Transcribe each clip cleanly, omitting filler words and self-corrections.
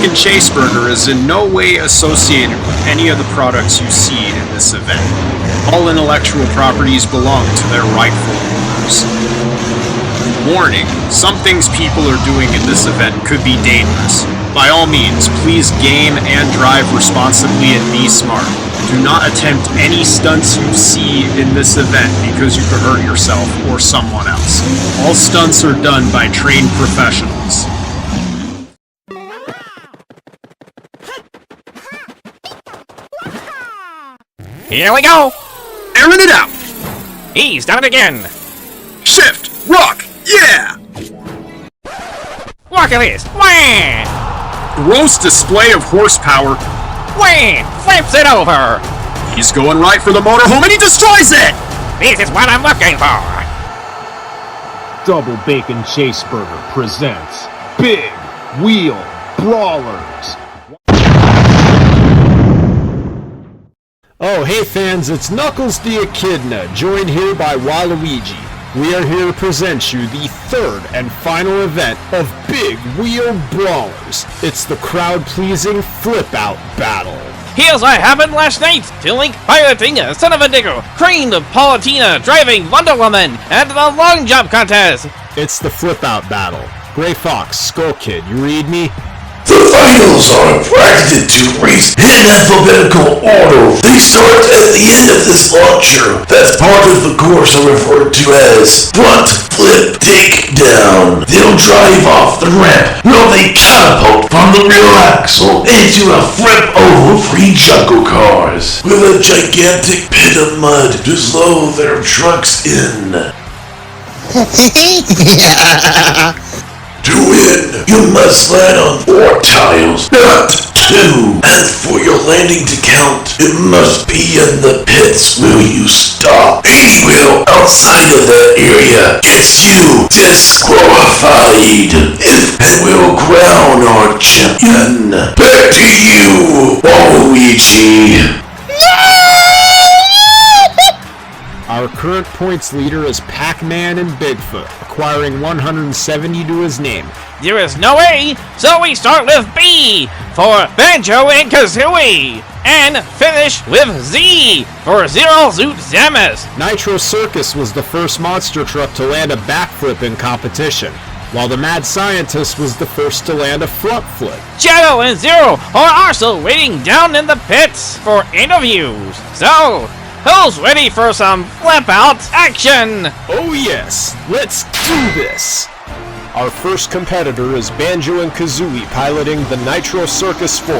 Bacon Chaseburger is in no way associated with any of the products you see in this event. All intellectual properties belong to their rightful owners. Warning, some things people are doing in this event could be dangerous. By all means, please game and drive responsibly and be smart. Do not attempt any stunts you see in this event because you could hurt yourself or someone else. All stunts are done by trained professionals. Here we go! Airing it out! He's done it again! Shift! Rock! Yeah! Look at this! Wham! Gross display of horsepower. Wham! Flips it over! He's going right for the motorhome and he destroys it! This is what I'm looking for! Double Bacon Chaseburger presents Big Wheel Brawlers. Oh, hey fans, it's Knuckles the Echidna, joined here by Waluigi. We are here to present you the third and final event of Big Wheel Brawlers. It's the crowd-pleasing flip-out battle. Here's what happened last night to Link piloting a Son of a Digger, Cream the Palutena driving Wonder Woman, and the long jump contest. It's the flip-out battle. Gray Fox, Skull Kid, you read me? The finals are bracket to race in alphabetical order. They start at the end of this launcher. That part of the course are referred to as Front Flip Takedown. They'll drive off the ramp while they catapult from the rear axle into a flip over three jungle cars with a gigantic pit of mud to slow their trucks in. To win, you must land on 4 tiles, not 2. And for your landing to count, it must be in the pits where you stop. Anywhere outside of that area gets you disqualified. And we'll crown our champion. Back to you, Waluigi. Our current points leader is Pac-Man and Bigfoot, acquiring 170 to his name. There is no A, so we start with B for Banjo and Kazooie, and finish with Z for Zero Zoot Zamus. Nitro Circus was the first monster truck to land a backflip in competition, while the Mad Scientist was the first to land a front flip. Shadow and Zero are also waiting down in the pits for interviews. So, who's ready for some flip-out action? Oh yes, let's do this! Our first competitor is Banjo and Kazooie piloting the Nitro Circus 4.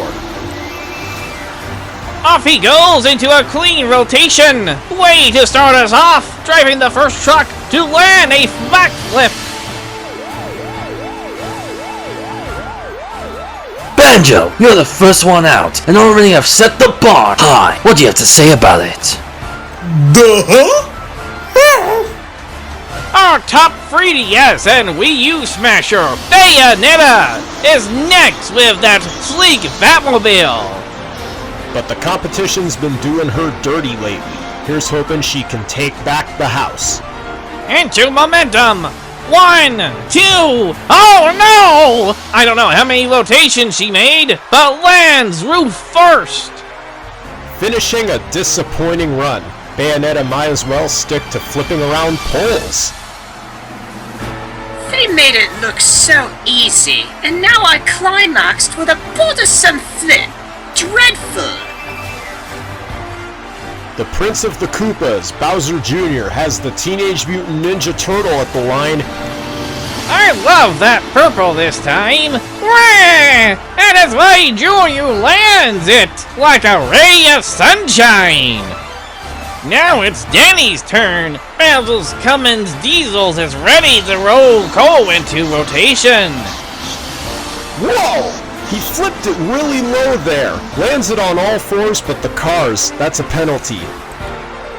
Off he goes into a clean rotation. Way to start us off, driving the first truck to land a backflip. Banjo, you're the first one out, and already have set the bar high. What do you have to say about it? Our top 3DS and Wii U smasher, Bayonetta, is next with that sleek Batmobile. But the competition's been doing her dirty lately. Here's hoping she can take back the house. Into momentum. 1, 2, oh no! I don't know how many rotations she made, but lands roof first. Finishing a disappointing run, Bayonetta might as well stick to flipping around poles. They made it look so easy, and now I climaxed with a bothersome flip. Dreadful. The Prince of the Koopas, Bowser Jr., has the Teenage Mutant Ninja Turtle at the line. I love that purple this time. Wah! And it's why Junior lands it like a ray of sunshine. Now it's Danny's turn. Basil's Cummins Diesels is ready to roll coal into rotation. Whoa! He flipped it really low there. Lands it on all fours but the cars. That's a penalty.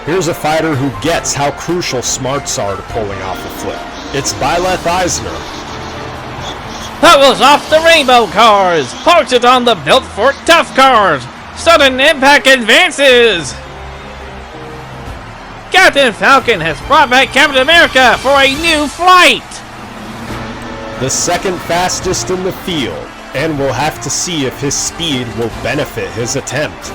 Here's a fighter who gets how crucial smarts are to pulling off a flip. It's Byleth Eisner. That was off the rainbow cars. Parks it on the built for tough cars. Sudden impact advances. Captain Falcon has brought back Captain America for a new flight. The second fastest in the field, And we'll have to see if his speed will benefit his attempt.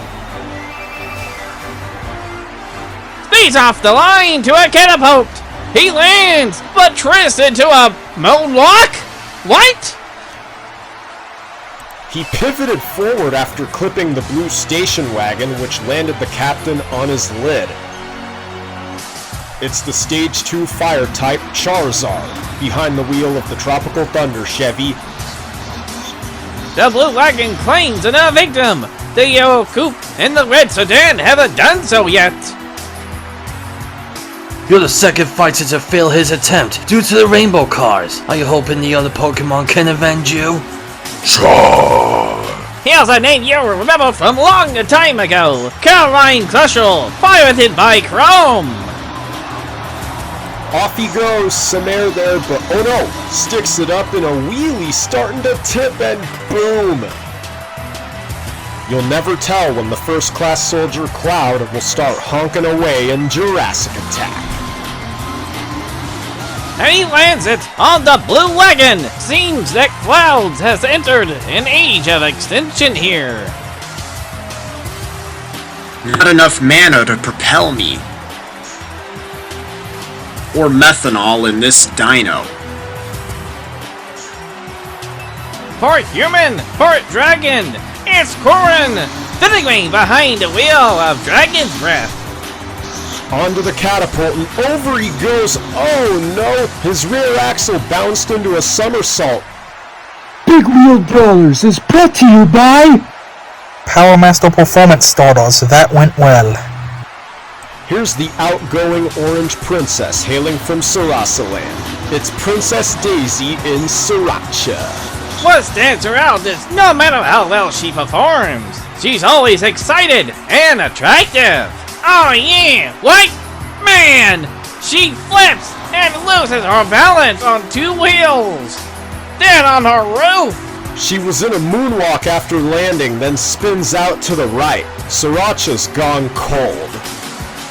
He's off the line to a catapult. He lands, but twists into a moonwalk? What? He pivoted forward after clipping the blue station wagon, which landed the captain on his lid. It's the Stage 2 fire type Charizard, behind the wheel of the Tropical Thunder Chevy. The blue wagon claims another victim. The yellow coupe and the red sedan haven't done so yet. You're the second fighter to fail his attempt due to the rainbow cars. Are you hoping the other Pokemon can avenge you? Here's a name you remember from long a time ago. Caroline Crushel, piloted by Chrome. Off he goes, some air there, but oh no, sticks it up in a wheelie, starting to tip, and boom! You'll never tell when the first class soldier Cloud will start honking away in Jurassic Attack. And he lands it on the blue wagon. Seems that Clouds has entered an age of extinction here. Not enough mana to propel me. Or methanol in this dino. Part human, part dragon. It's Corin, fiddling behind the wheel of Dragon's Breath. Onto the catapult and over he goes. Oh no! His rear axle bounced into a somersault. Big Wheel Brawlers is brought to you by Power Master Performance Starters. That went well. Here's the outgoing orange princess hailing from Sarasaland. It's Princess Daisy in Sriracha. What stands her out is no matter how well she performs, she's always excited and attractive. Oh yeah, what? Man, she flips and loses her balance on two wheels. Then on her roof. She was in a moonwalk after landing, then spins out to the right. Sriracha's gone cold.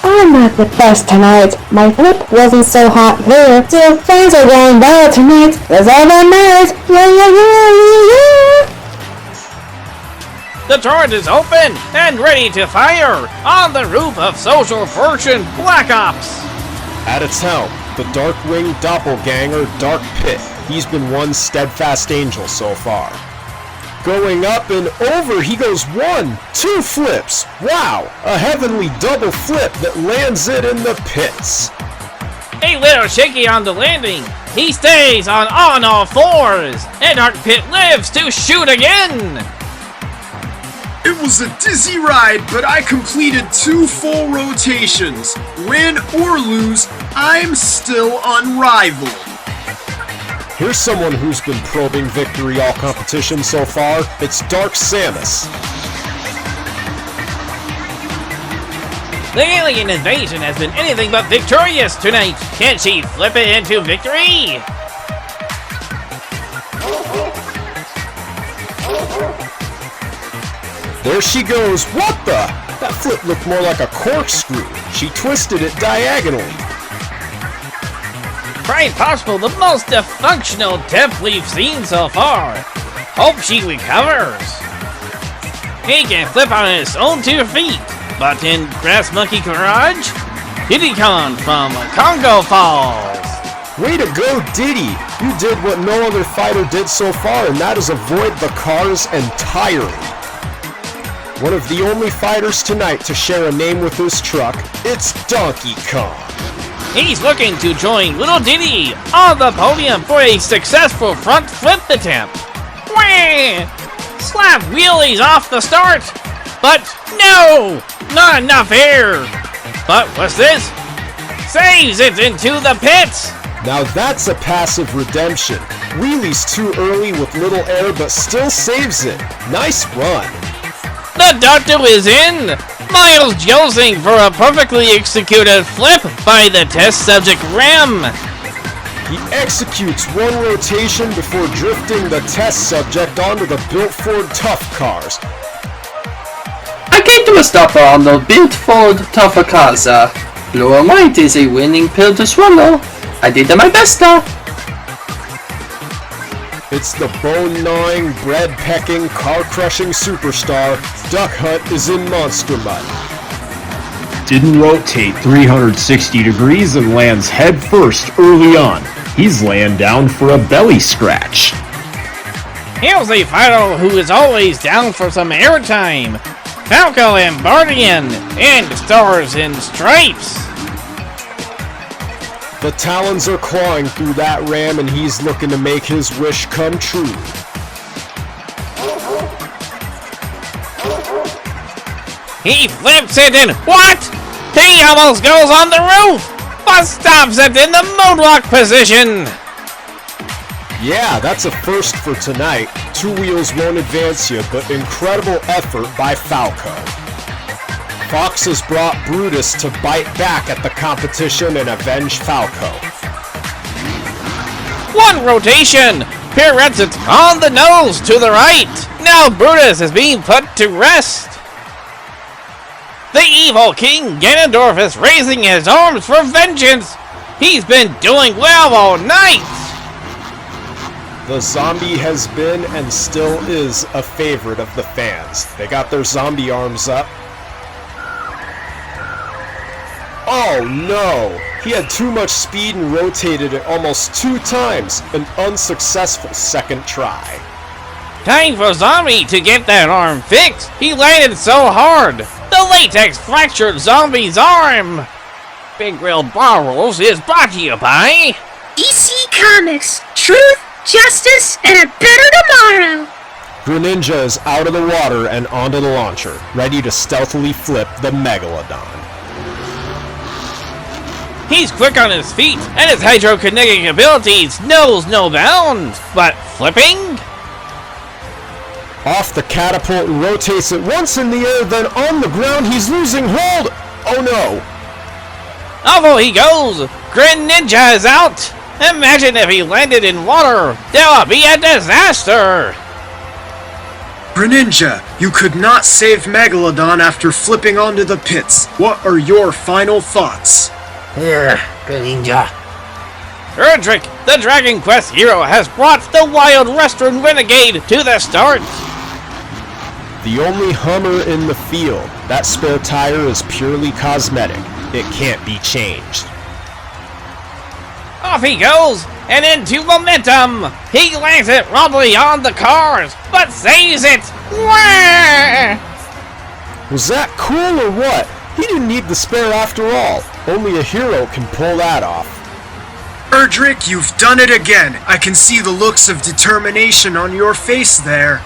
I'm not the best tonight. My flip wasn't so hot there. Still, things are going well tonight. That's all that matters. Yeah, yeah, yeah, yeah, yeah. The turret is open and ready to fire on the roof of Social Fortune Black Ops. At its helm, the Darkwing Doppelganger Dark Pit. He's been one steadfast angel so far. Going up and over, he goes 1, 2 flips. Wow, a heavenly double flip that lands it in the pits. A little shaky on the landing. He stays on all fours, and Dark Pit lives to shoot again. It was a dizzy ride, but I completed 2 full rotations. Win or lose, I'm still unrivaled. Here's someone who's been probing victory all competition so far. It's Dark Samus. The alien invasion has been anything but victorious tonight. Can she flip it into victory? There she goes. What the? That flip looked more like a corkscrew. She twisted it diagonally. Quite possible the most dysfunctional death we've seen so far. Hope she recovers. He can flip on his own 2 feet, but in Grass Monkey Garage, Diddy Kong from Congo Falls. Way to go, Diddy! You did what no other fighter did so far, and that is avoid the cars entirely. One of the only fighters tonight to share a name with his truck, it's Donkey Kong. He's looking to join Little Diddy on the podium for a successful front flip attempt. Wham! Slap wheelies off the start, but no! Not enough air! But what's this? Saves it into the pits! Now that's a passive redemption. Wheelies too early with little air, but still saves it. Nice run. The doctor is in! Miles josing for a perfectly executed flip by the test subject Ram. He executes one rotation before drifting the test subject onto the Built Ford Tough cars. I came to a stopper on the Built Ford Tougher cars. Blue and white is a winning pill to swallow. I did my best. It's the bone-gnawing, bread-pecking, car-crushing superstar. Duck Hunt is in monster mud. Didn't rotate 360 degrees and lands head first early on. He's laying down for a belly scratch. Here's a fighter who is always down for some airtime. Falco and Bardian, and Stars and Stripes. The talons are clawing through that ram and he's looking to make his wish come true. He flips it and what? He almost goes on the roof, but stops it in the moonwalk position. Yeah, that's a first for tonight. Two wheels won't advance you, but incredible effort by Falco. Fox has brought Brutus to bite back at the competition and avenge Falco. One rotation! Pirouettes it on the nose to the right. Now Brutus is being put to rest. The evil King Ganondorf is raising his arms for vengeance. He's been doing well all night. The zombie has been and still is a favorite of the fans. They got their zombie arms up. Oh no! He had too much speed and rotated it almost 2 times. An unsuccessful second try. Time for Zombie to get that arm fixed. He landed so hard. The latex fractured Zombie's arm. Big Wheel Brawlers is brought to you by DC Comics. Truth, justice, and a better tomorrow. Greninja is out of the water and onto the launcher, ready to stealthily flip the Megalodon. He's quick on his feet, and his hydrokinetic abilities knows no bounds. But flipping? Off the catapult and rotates it once in the air, then on the ground he's losing hold! Oh no! Although he goes, Greninja is out! Imagine if he landed in water! That would be a disaster! Greninja, you could not save Megalodon after flipping onto the pits. What are your final thoughts? Greninja. Erdrick, the Dragon Quest hero, has brought the Wild Western Renegade to the start. The only Hummer in the field. That spare tire is purely cosmetic. It can't be changed. Off he goes, and into momentum. He lands it wobbly on the cars, but saves it. Wah! Was that cool or what? He didn't need the spare after all. Only a hero can pull that off. Erdrick, you've done it again. I can see the looks of determination on your face there.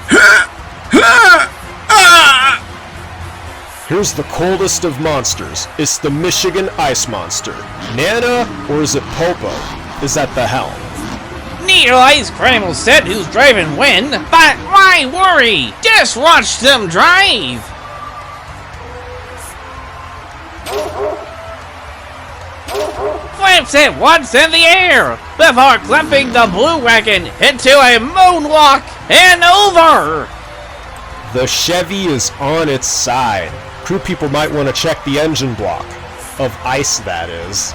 Here's the coldest of monsters. It's the Michigan Ice Monster. Nana, or is it Popo, is at the helm. Neil Ice Cream said who's driving when, but why worry? Just watch them drive. Flips it once in the air before clamping the blue wagon into a moonwalk and over. The Chevy is on its side. Crew people might want to check the engine block. Of ice, that is.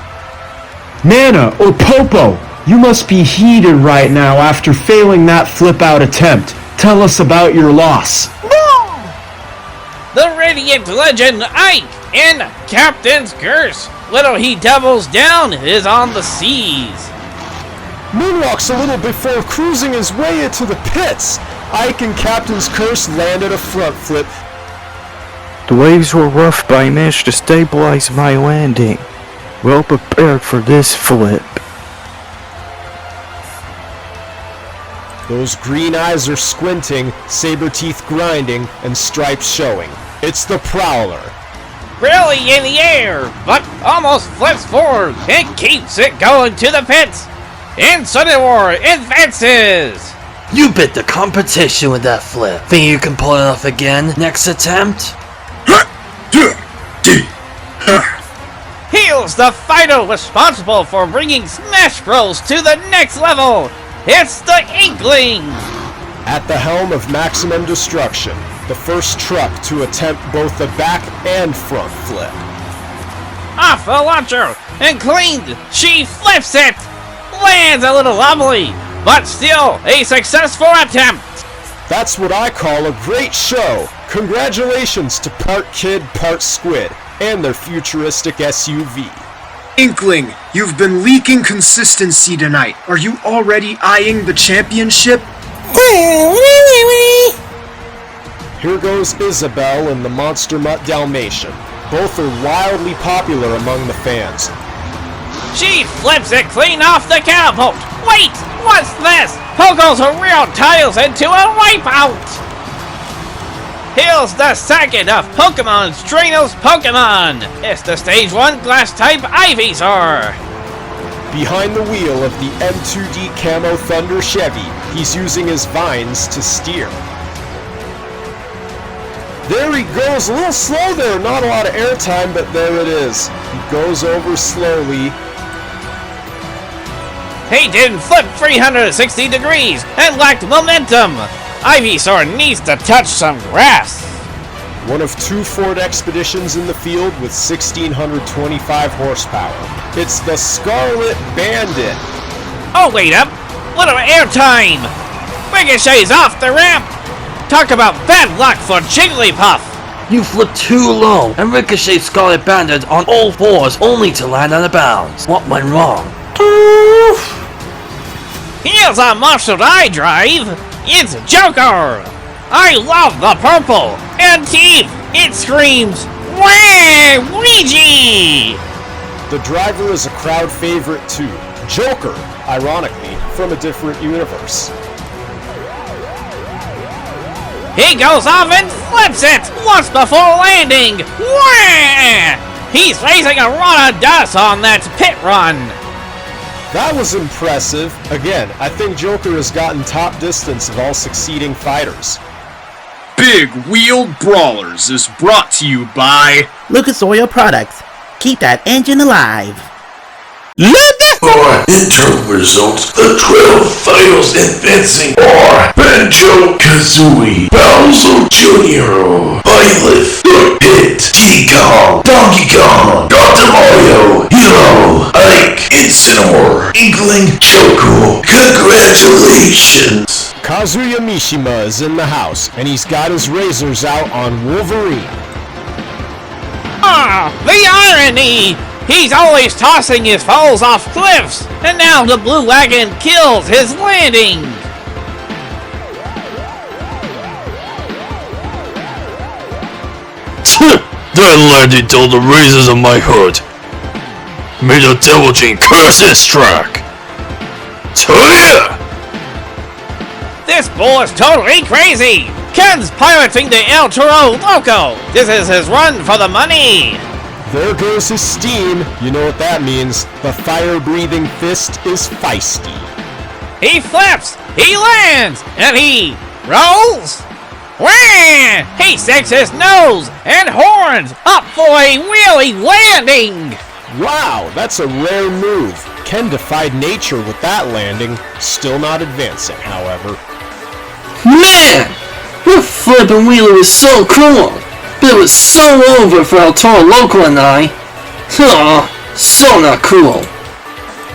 Nana or Popo, you must be heated right now after failing that flip-out attempt. Tell us about your loss. The Radiant Legend Ike in Captain's Curse. Little he doubles down is on the seas. Moonwalks a little before cruising his way into the pits. Ike and Captain's Curse landed a front flip. The waves were rough, but I managed to stabilize my landing. Well prepared for this flip. Those green eyes are squinting, saber teeth grinding, and stripes showing. It's the Prowler. Really in the air, but almost flips forward and keeps it going to the pits. And Sunny War advances. You bit the competition with that flip. Think you can pull it off again next attempt? Here's the fighter responsible for bringing Smash Bros to the next level. It's the Inkling. At the helm of Maximum Destruction, the first truck to attempt both the back and front flip. Off the launcher and cleaned. She flips it. Lands a little wobbly, but still a successful attempt. That's what I call a great show. Congratulations to part kid, part squid, and their futuristic SUV. Inkling, you've been leaking consistency tonight. Are you already eyeing the championship? Here goes Isabel and the Monster Mutt Dalmatian. Both are wildly popular among the fans. She flips it clean off the catapult. Wait, what's this? Pogo's a real tiles into a wipeout. Here's the second of Pokemon's Drainos Pokemon. It's the Stage 1 Glass-type Ivysaur. Behind the wheel of the M2D Camo Thunder Chevy, he's using his vines to steer. There he goes, a little slow there, not a lot of airtime, but there it is. He goes over slowly. He didn't flip 360 degrees and lacked momentum. Ivysaur needs to touch some grass. One of two Ford Expeditions in the field with 1,625 horsepower. It's the Scarlet Bandit. Oh, wait up. Little airtime. Ricochet's off the ramp. Talk about bad luck for Jigglypuff. You flipped too low and ricocheted Scarlet Bandit on all fours only to land out of bounds. What went wrong? Here's a marshaled eye drive. It's Joker. I love the purple and teeth. It screams, "Wah, Ouija!" The driver is a crowd favorite too. Joker, ironically, from a different universe. He goes off and flips it once before landing. Wah! He's raising a run of dust on that pit run. That was impressive. Again, I think Joker has gotten top distance of all succeeding fighters. Big Wheeled Brawlers is brought to you by Lucas Oil Products. Keep that engine alive. For interim results, the 12 finals advancing are Banjo-Kazooie, Bowser Jr., Byleth, The Pit, Diddy Kong, Donkey Kong, Dr. Mario, Hero, Ike, Incineroar, Inkling, Choco. Congratulations! Kazuya Mishima is in the house, and he's got his razors out on Wolverine. Ah, the irony! He's always tossing his foes off cliffs, and now the blue wagon kills his landing! That landing told the razors of my hood. May the Devil Gene curse his track. This bull is totally crazy! Ken's piloting the El Toro Loco! This is his run for the money! There goes his steam. You know what that means. The fire-breathing fist is feisty. He flips, he lands, and he rolls. Wah! He sticks his nose and horns up for a wheelie landing. Wow, that's a rare move. Ken defied nature with that landing. Still not advancing, however. Man! Your flippin' wheeler is so cool! But it was so over for El Toro Loco and I. Aw, so not cool.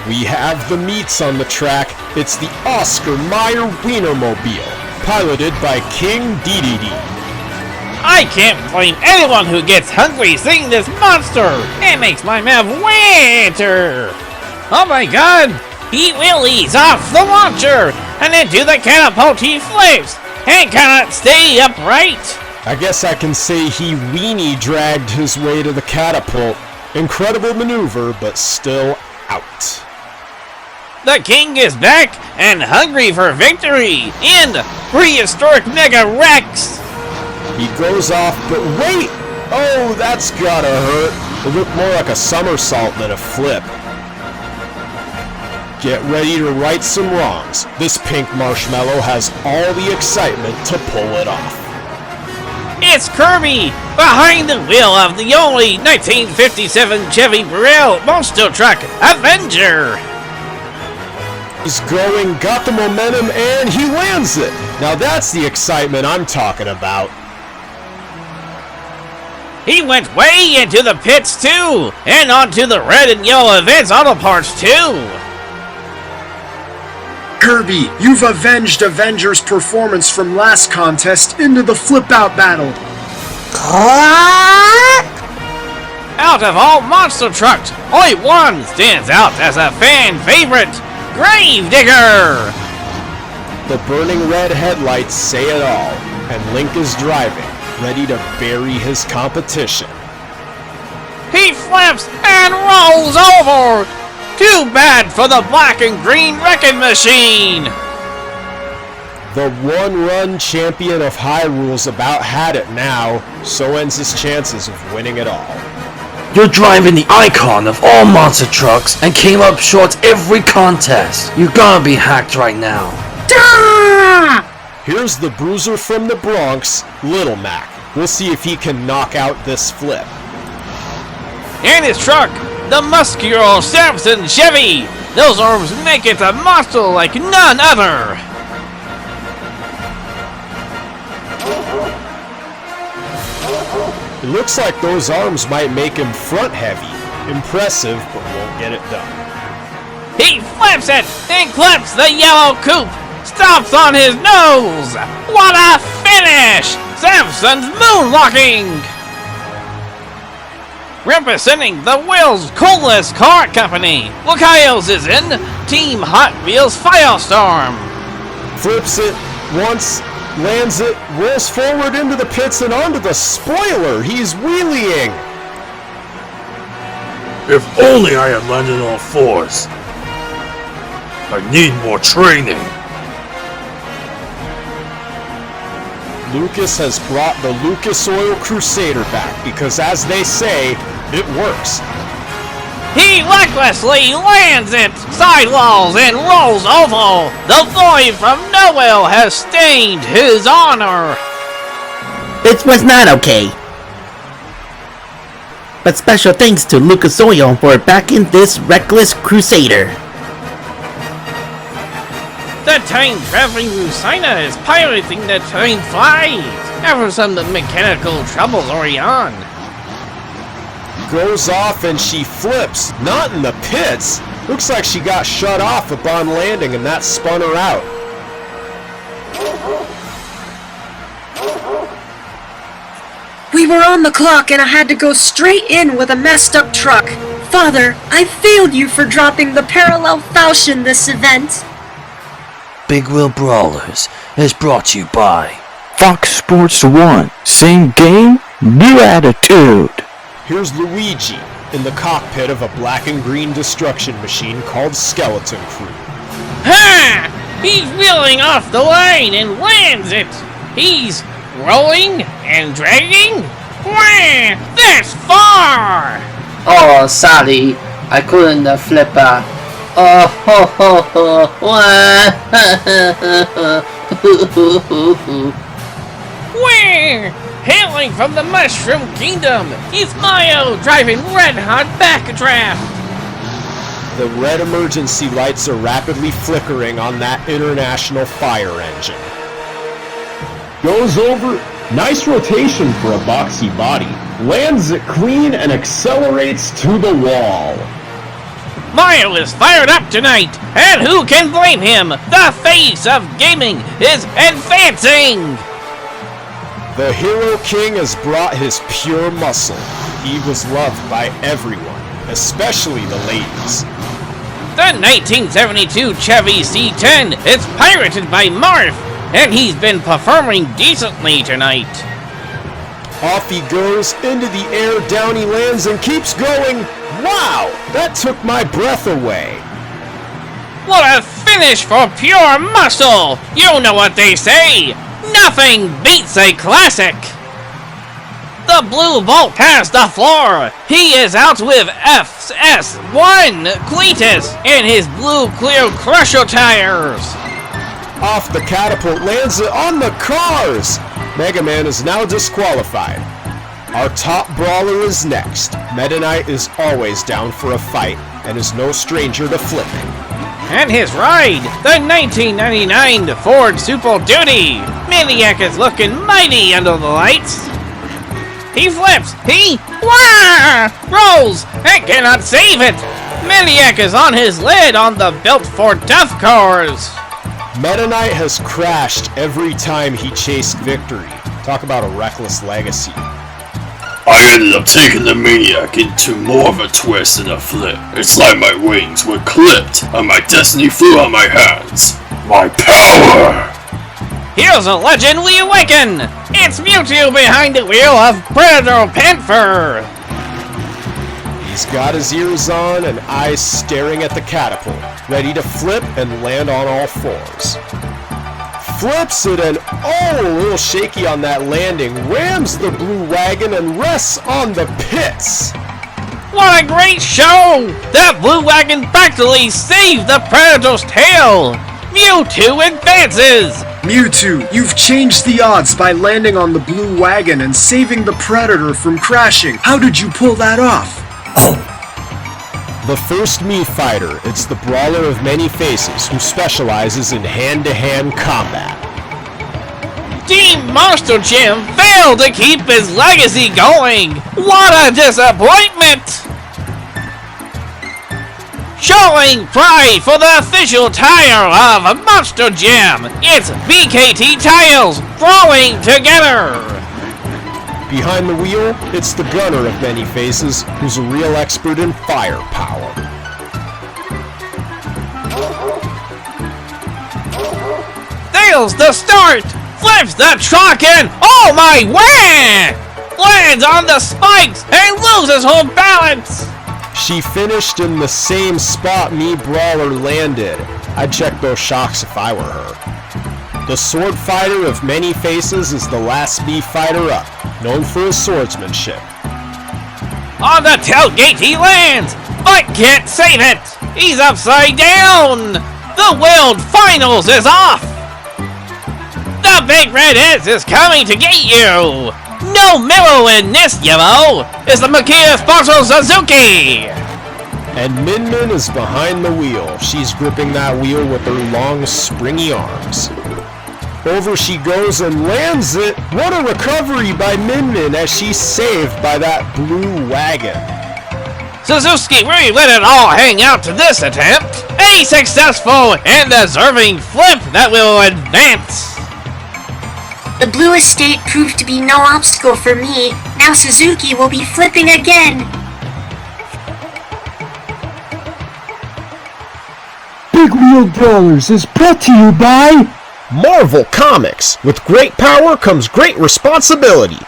We have the meats on the track. It's the Oscar Mayer Wienermobile, piloted by King DDD. I can't blame anyone who gets hungry seeing this monster. It makes my mouth water. Oh my god! He wheelies off the launcher and into the catapult he flips and cannot stay upright. I guess I can say he weenie dragged his way to the catapult. Incredible maneuver, but still out. The king is back and hungry for victory in Prehistoric Mega Rex. He goes off, but wait! Oh, that's gotta hurt. It looked more like a somersault than a flip. Get ready to right some wrongs. This pink marshmallow has all the excitement to pull it off. It's Kirby, behind the wheel of the only 1957 Chevy Burrell monster truck, Avenger. He's going, got the momentum, and he lands it. Now that's the excitement I'm talking about. He went way into the pits too, and onto the red and yellow Advance Auto Parts too. Kirby, you've avenged Avenger's performance from last contest into the flip-out battle. Out of all monster trucks, only one stands out as a fan favorite, Gravedigger! The burning red headlights say it all, and Link is driving, ready to bury his competition. He flips and rolls over! Too bad for the black and green wrecking machine! The one-run champion of Hyrule's about had it now, so ends his chances of winning it all. You're driving the icon of all monster trucks and came up short every contest. You're gonna be hacked right now. Here's the bruiser from the Bronx, Little Mac. We'll see if he can knock out this flip. And his truck, the muscular Samson Chevy. Those arms make it a monster like none other. It looks like those arms might make him front heavy. Impressive, but won't get it done. He flips it and clips the yellow coupe. Stops on his nose. What a finish! Samson's moonwalking. Representing the world's coolest car company, Lucayo's is in Team Hot Wheels Firestorm. Flips it once, lands it, rolls forward into the pits and onto the spoiler. He's wheeling. If only I had landed on all fours. I need more training. Lucas has brought the Lucas Oil Crusader back because, as they say, it works. He recklessly lands it, sidewalls, and rolls over. The boy from Noel has stained his honor. This was not okay. But special thanks to Lucas Oil for backing this reckless crusader. The time-traveling Lucina is piloting the Time 5 after some mechanical troubles early on. Goes off and she flips, not in the pits. Looks like she got shut off upon landing and that spun her out. We were on the clock and I had to go straight in with a messed up truck. Father, I failed you for dropping the parallel falchion this event. Big Wheel Brawlers is brought to you by Fox Sports 1. Same game, new attitude. Here's Luigi in the cockpit of a black and green destruction machine called Skeleton Crew. Ha! He's wheeling off the line and lands it. He's rolling and dragging. Wah! That's far! Oh, sorry, I couldn't flip. Oh ho ho ho! Wah! Hailing from the Mushroom Kingdom, it's Mayo driving red-hot backdraft. The red emergency lights are rapidly flickering on that international fire engine. Goes over, nice rotation for a boxy body. Lands it clean and accelerates to the wall. Mario is fired up tonight, and who can blame him? The face of gaming is advancing! The Hero King has brought his pure muscle. He was loved by everyone, especially the ladies. The 1972 Chevy C10 is pirated by Marv, and he's been performing decently tonight. Off he goes, into the air, down he lands and keeps going. Wow, that took my breath away. What a finish for pure muscle! You know what they say, nothing beats a classic! The Blue Bolt has the floor. He is out with FS1 Cletus and his blue clear crusher tires. Off the catapult, lands it on the cars. Mega Man is now disqualified. Our top brawler is next. Meta Knight is always down for a fight and is no stranger to flipping. And his ride, the 1999 Ford Super Duty. Maniac is looking mighty under the lights. He flips, rolls, and cannot save it. Maniac is on his lid on the built for tough cars. Meta Knight has crashed every time he chased victory. Talk about a reckless legacy. I ended up taking the Maniac into more of a twist than a flip. It's like my wings were clipped and my destiny flew on my hands. My power! Here's a legend we awaken! It's Mewtwo behind the wheel of Predator Panther! He's got his ears on and eyes staring at the catapult, ready to flip and land on all fours. Flips it and, oh, a little shaky on that landing, rams the blue wagon and rests on the pits! What a great show! That blue wagon practically saved the Predator's tail! Mewtwo advances! Mewtwo, you've changed the odds by landing on the blue wagon and saving the Predator from crashing. How did you pull that off? The first Mii fighter, it's the Brawler of many faces who specializes in hand-to-hand combat. Team Monster Jam failed to keep his legacy going! What a disappointment! Showing pride for the official tire of Monster Jam, it's BKT Tiles growing together! Behind the wheel, it's the Gunner of many faces, who's a real expert in firepower. Nails the start! Flips the truck and, oh my wah! Lands on the spikes and loses her balance! She finished in the same spot me Brawler landed. I'd check those shocks if I were her. The Sword Fighter of many faces is the last Mii fighter up, known for his swordsmanship. On the tailgate he lands, but can't save it! He's upside down! The World Finals is off! The Big Red is coming to get you! No mirror in this, yo! It's the Makia sponsor Suzuki! And Min Min is behind the wheel. She's gripping that wheel with her long, springy arms. Over she goes and lands it. What a recovery by Min Min as she's saved by that blue wagon. Suzuki really let it all hang out to this attempt. A successful and deserving flip that will advance. The blue estate proved to be no obstacle for me. Now Suzuki will be flipping again. Big Wheel Brawlers is brought to you by Marvel Comics. With great power comes great responsibility.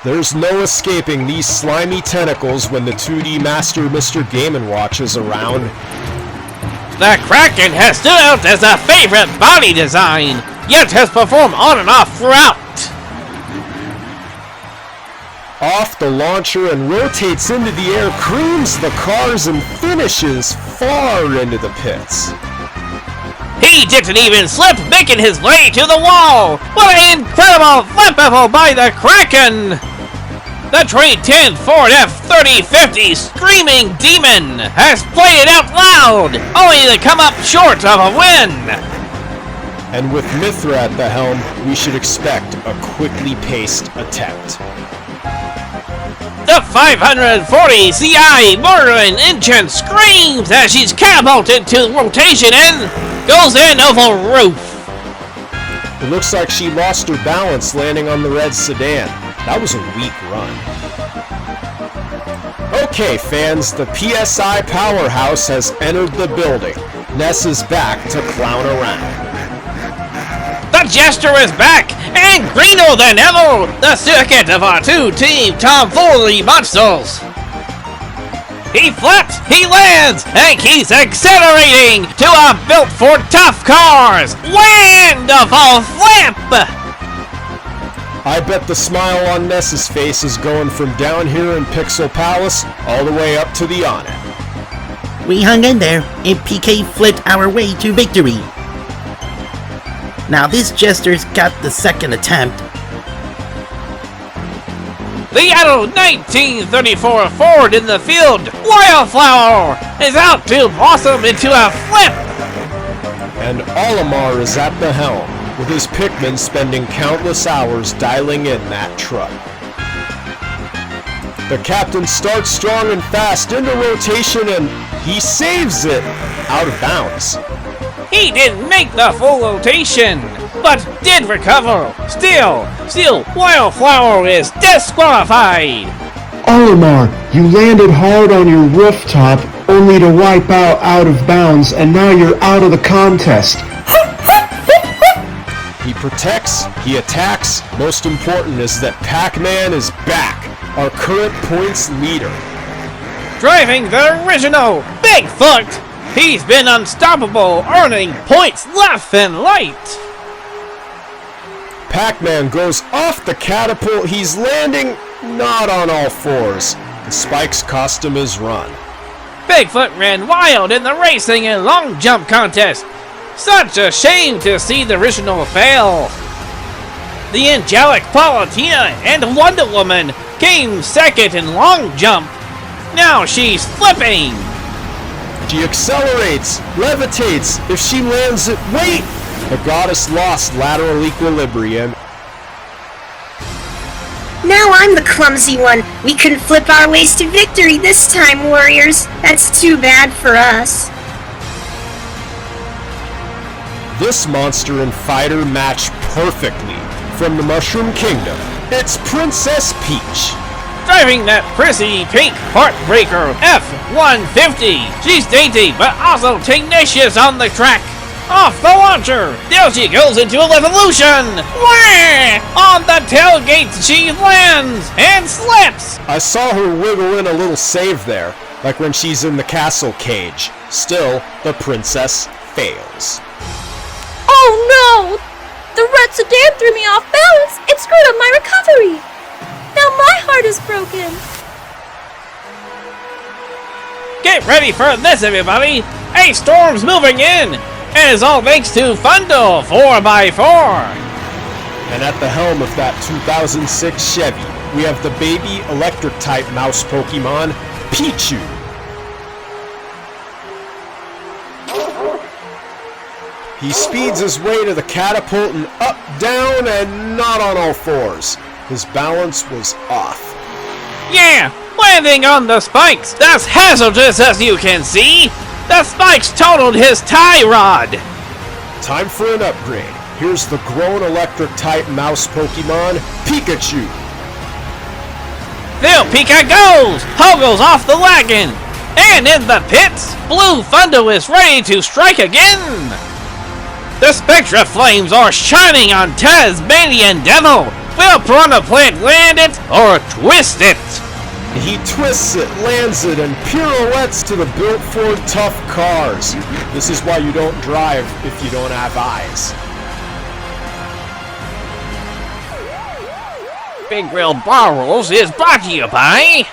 There's no escaping these slimy tentacles when the 2D master Mr. Game & Watch is around. The Kraken has stood out as a favorite body design, yet has performed on and off throughout. Off the launcher and rotates into the air, creams the cars and finishes far into the pits. He didn't even slip, making his way to the wall! What an incredible flip by the Kraken! The 2010 Ford F-3050 Screaming Demon has played it out loud, only to come up short of a win! And with Mithra at the helm, we should expect a quickly paced attempt. The 540 CI murdering engine screams as she's catapulted to rotation and goes in over roof. It looks like she lost her balance landing on the red sedan. That was a weak run. Okay, fans, the PSI powerhouse has entered the building. Ness is back to clown around. The Jester is back, and greener than ever! The circuit of our two-team tomfoolery monsters! He flips, he lands, and keeps accelerating to a built for tough cars! Wonderful flip! I bet the smile on Ness's face is going from down here in Pixel Palace all the way up to the Onnit. We hung in there, and PK flipped our way to victory. Now this Jester's got the second attempt. The adult 1934 Ford in the field, Wildflower, is out to blossom into a flip! And Olimar is at the helm, with his Pikmin spending countless hours dialing in that truck. The captain starts strong and fast into rotation and He saves it out of bounds. He didn't make the full rotation, but did recover. Still, Wildflower is disqualified. Olimar, you landed hard on your rooftop only to wipe out of bounds, and now you're out of the contest. He protects, he attacks. Most important is that Pac-Man is back, our current points leader. Driving the original Bigfoot. He's been unstoppable, earning points left and right. Pac-Man goes off the catapult. He's landing not on all fours. The spikes cost him his run. Bigfoot ran wild in the racing and long jump contest. Such a shame to see the original fail. The angelic Paulatina and Wonder Woman came second in long jump. Now she's flipping. She accelerates, levitates. If she lands it, wait! The goddess lost lateral equilibrium. Now I'm the clumsy one. We couldn't flip our ways to victory this time, warriors. That's too bad for us. This monster and fighter match perfectly. From the Mushroom Kingdom, it's Princess Peach. Driving that prissy pink heartbreaker F-150. She's dainty, but also tenacious on the track. Off the launcher, there she goes into a revolution. Wham! On the tailgate she lands and slips. I saw her wiggle in a little save there, like when she's in the castle cage. Still, the princess fails. Oh no! The red sedan threw me off balance and screwed up my recovery. Now my heart is broken. Get ready for this, everybody. A storm's moving in. And it's all thanks to Fundle 4x4. And at the helm of that 2006 Chevy, we have the baby electric-type mouse Pokemon, Pikachu. He speeds his way to the catapult and up, down, and not on all fours. His balance was off. Yeah, landing on the spikes. That's hazardous, as you can see. The spikes totaled his tie rod. Time for an upgrade. Here's the grown electric-type mouse Pokemon, Pikachu. There Pika goes! Pogo's off the wagon! And in the pits, Blue Thunder is ready to strike again! The Spectra Flames are shining on Tasmanian Devil! Will Piranha Plant land it or twist it? He twists it, lands it, and pirouettes to the built Ford tough cars. This is why you don't drive if you don't have eyes. Big Wheel Brawlers is brought to you by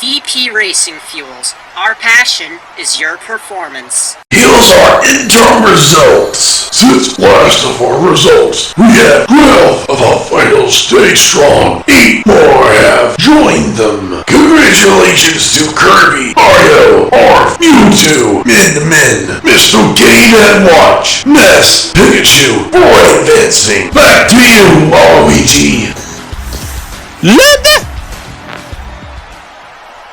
VP Racing Fuels. Our passion is your performance. Here's our interim results. Since last of our results, we had 12 of our fighters stay strong. 8 more have joined them. Congratulations to Kirby, Mario, Arf, Mewtwo, Min, Mr. Game & Watch, Ness, Pikachu, for advancing. Back to you, Luigi.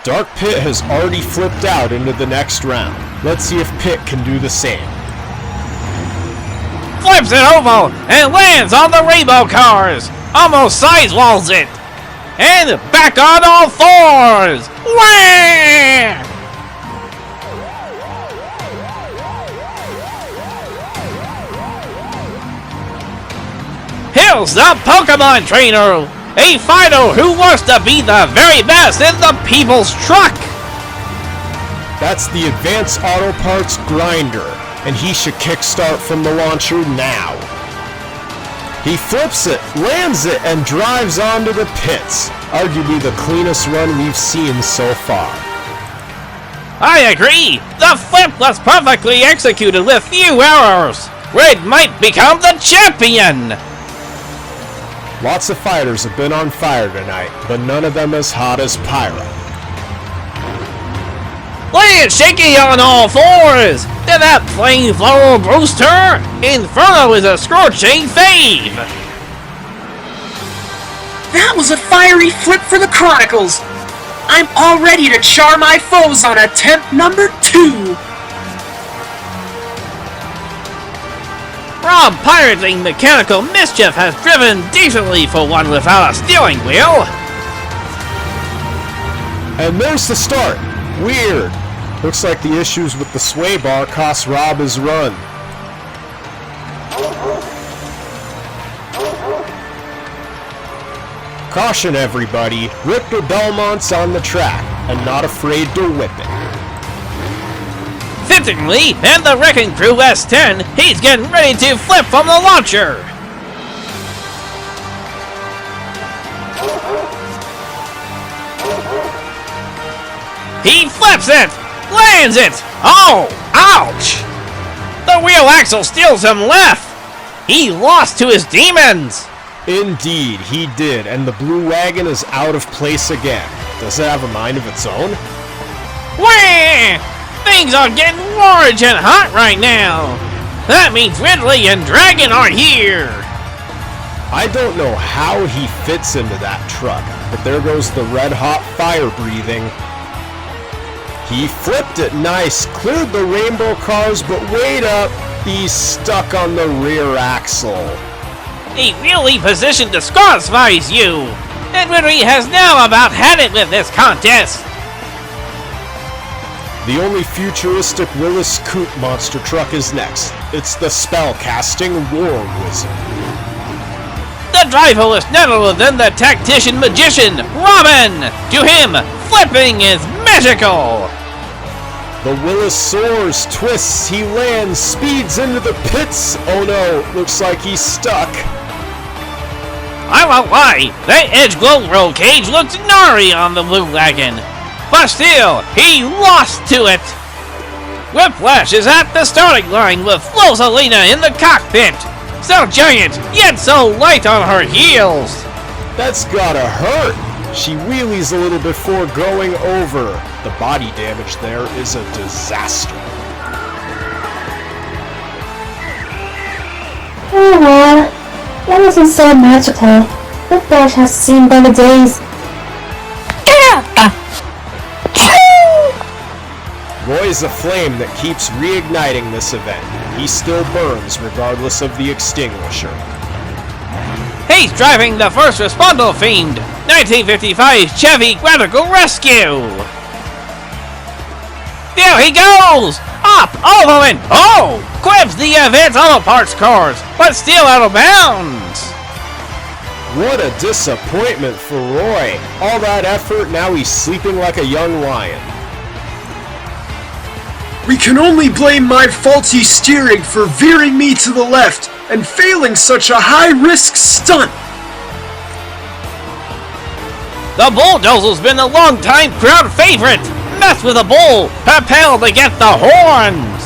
Dark Pit has already flipped out into the next round. Let's see if Pit can do the same. Flips it over and lands on the rainbow cars. Almost sidewalls it. And back on all fours. Wham! Here's the Pokemon Trainer. A fighter who wants to be the very best in the people's truck! That's the Advanced Auto Parts Grinder, and he should kickstart from the launcher now. He flips it, lands it, and drives onto the pits. Arguably the cleanest run we've seen so far. I agree! The flip was perfectly executed with few errors! Red might become the champion! Lots of fighters have been on fire tonight, but none of them as hot as Pyra. Land shaky on all fours! To that flamethrower booster! Inferno is a scorching fave! That was a fiery flip for the Chronicles! I'm all ready to char my foes on attempt number 2! Rob pirating mechanical mischief has driven decently for one without a steering wheel. And there's the start. Weird. Looks like the issues with the sway bar cost Rob his run. Caution everybody, Richter Belmont's on the track, and not afraid to whip it. Fittingly, and the Wrecking Crew S10, he's getting ready to flip from the launcher. He flips it! Lands it! Oh! Ouch! The wheel axle steals him left! He lost to his demons! Indeed, he did, and the blue wagon is out of place again. Does it have a mind of its own? Wah! Things are getting large and hot right now! That means Ridley and Dragon are here! I don't know how he fits into that truck, but there goes the red-hot fire breathing. He flipped it nice, cleared the rainbow cars, but wait up, he's stuck on the rear axle. He really positioned disqualifies you, and Ridley has now about had it with this contest. The only futuristic Willis Coupe monster truck is next. It's the spell-casting War Wizard. The driver is none other than the tactician magician, Robin! To him, flipping is magical! The Willis soars, twists, he lands, speeds into the pits! Oh no, looks like he's stuck. I won't lie, that edge glow roll cage looks gnarly on the blue wagon. But still, he lost to it! Whiplash is at the starting line with Flosalina in the cockpit! So giant, yet so light on her heels! That's gotta hurt! She wheelies a little before going over. The body damage there is a disaster. Oh well, that wasn't so magical. Whiplash has seen better days. Roy's a flame that keeps reigniting this event. He still burns regardless of the extinguisher. He's driving the first responder themed 1955 Chevy Radical Rescue! There he goes! Up, over, and oh! Clips the Advanced Auto Parts cars, but still out of bounds! What a disappointment for Roy. All that effort, now he's sleeping like a young lion. We can only blame my faulty steering for veering me to the left and failing such a high-risk stunt. The bulldozer's been a long-time crowd favorite! Mess with a bull, propel to get the horns!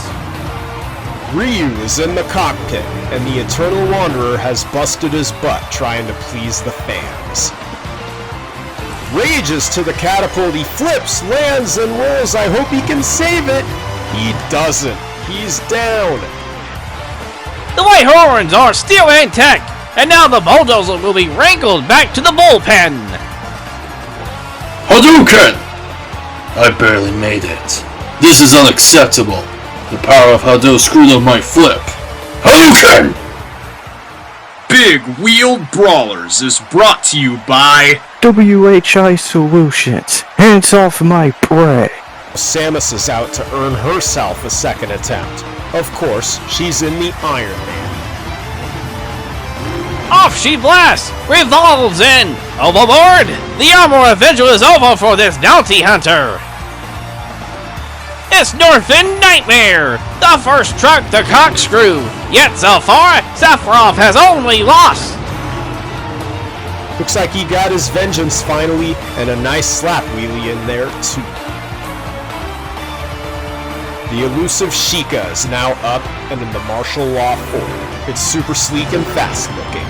Ryu is in the cockpit, and the Eternal Wanderer has busted his butt trying to please the fans. Rages to the catapult, he flips, lands, and rolls. I hope he can save it. He doesn't. He's down. The white horns are still intact, and now the bulldozer will be wrangled back to the bullpen. Hadouken! I barely made it. This is unacceptable. The power of Hadou screwed up my flip. Hadouken! Big Wheeled Brawlers is brought to you by WHI Solutions. Hands off my prey. Samus is out to earn herself a second attempt. Of course, she's in the Iron Man. Off she blasts, revolves in, overboard. The armor Avenger is over for this bounty hunter. It's Northern Nightmare, the first truck to corkscrew. Yet so far, Sephiroth has only lost. Looks like he got his vengeance finally, and a nice slap wheelie in there too. The elusive Sheikah is now up and in the martial law form. It's super sleek and fast looking.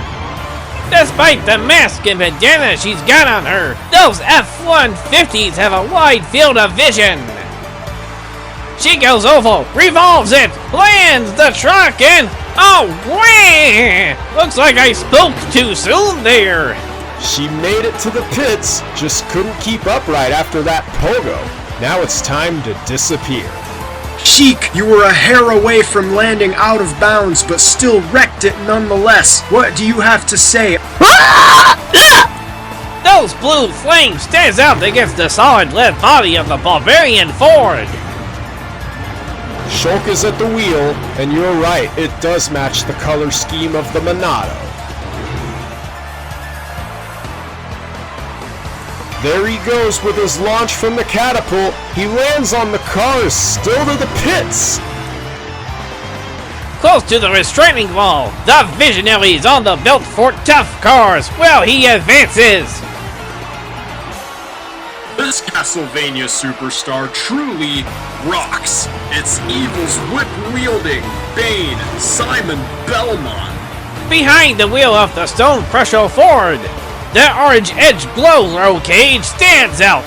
Despite the mask and bandana she's got on her, those F-150s have a wide field of vision. She goes over, revolves it, lands the truck, and oh, wah! Looks like I spoke too soon there. She made it to the pits, just couldn't keep up right after that pogo. Now it's time to disappear. Sheik, you were a hair away from landing out of bounds, but still wrecked it nonetheless. What do you have to say? Those blue flames stands out against the solid lead body of the Barbarian Ford. Shulk is at the wheel, and you're right, it does match the color scheme of the Monado. There he goes with his launch from the catapult. He lands on the cars, still to the pits. Close to the restraining wall, the Visionary is on the built for tough cars. Well, he advances. This Castlevania superstar truly rocks. It's Evil's whip-wielding Bane, Simon Belmont. Behind the wheel of the Stone Crusher Ford, the orange edge blow roll cage stands out.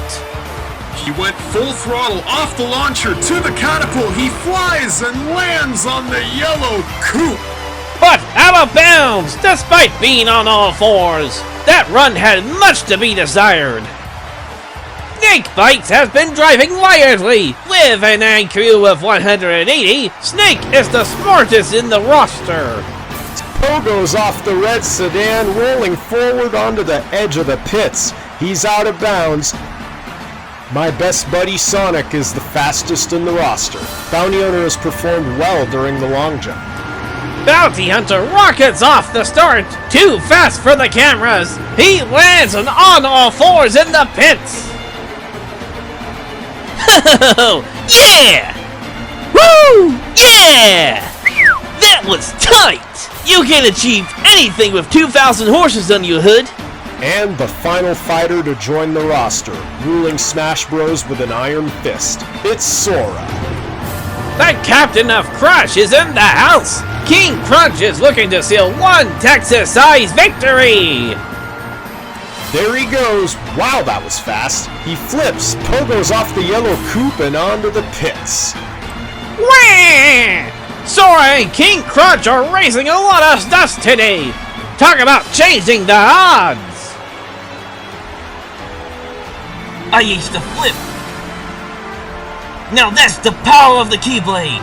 He went full throttle off the launcher to the catapult. He flies and lands on the yellow coupe. But out of bounds, despite being on all fours. That run had much to be desired. Snake Bites has been driving wildly. With an IQ of 180, Snake is the smartest in the roster. Pogo's off the red sedan, rolling forward onto the edge of the pits. He's out of bounds. My best buddy Sonic is the fastest in the roster. Bounty Hunter has performed well during the long jump. Bounty Hunter rockets off the start. Too fast for the cameras. He lands on all fours in the pits. Yeah! Woo! Yeah! That was tight! You can achieve anything with 2,000 horses on your hood. And the final fighter to join the roster, ruling Smash Bros with an iron fist. It's Sora. The captain of Crush is in the house. King Crunch is looking to seal one Texas-sized victory. There he goes. Wow, that was fast. He flips, Pogo's off the yellow coupe and onto the pits. Wah! Sora and King Crunch are raising a lot of dust today. Talk about changing the odds. I used to flip. Now that's the power of the Keyblade.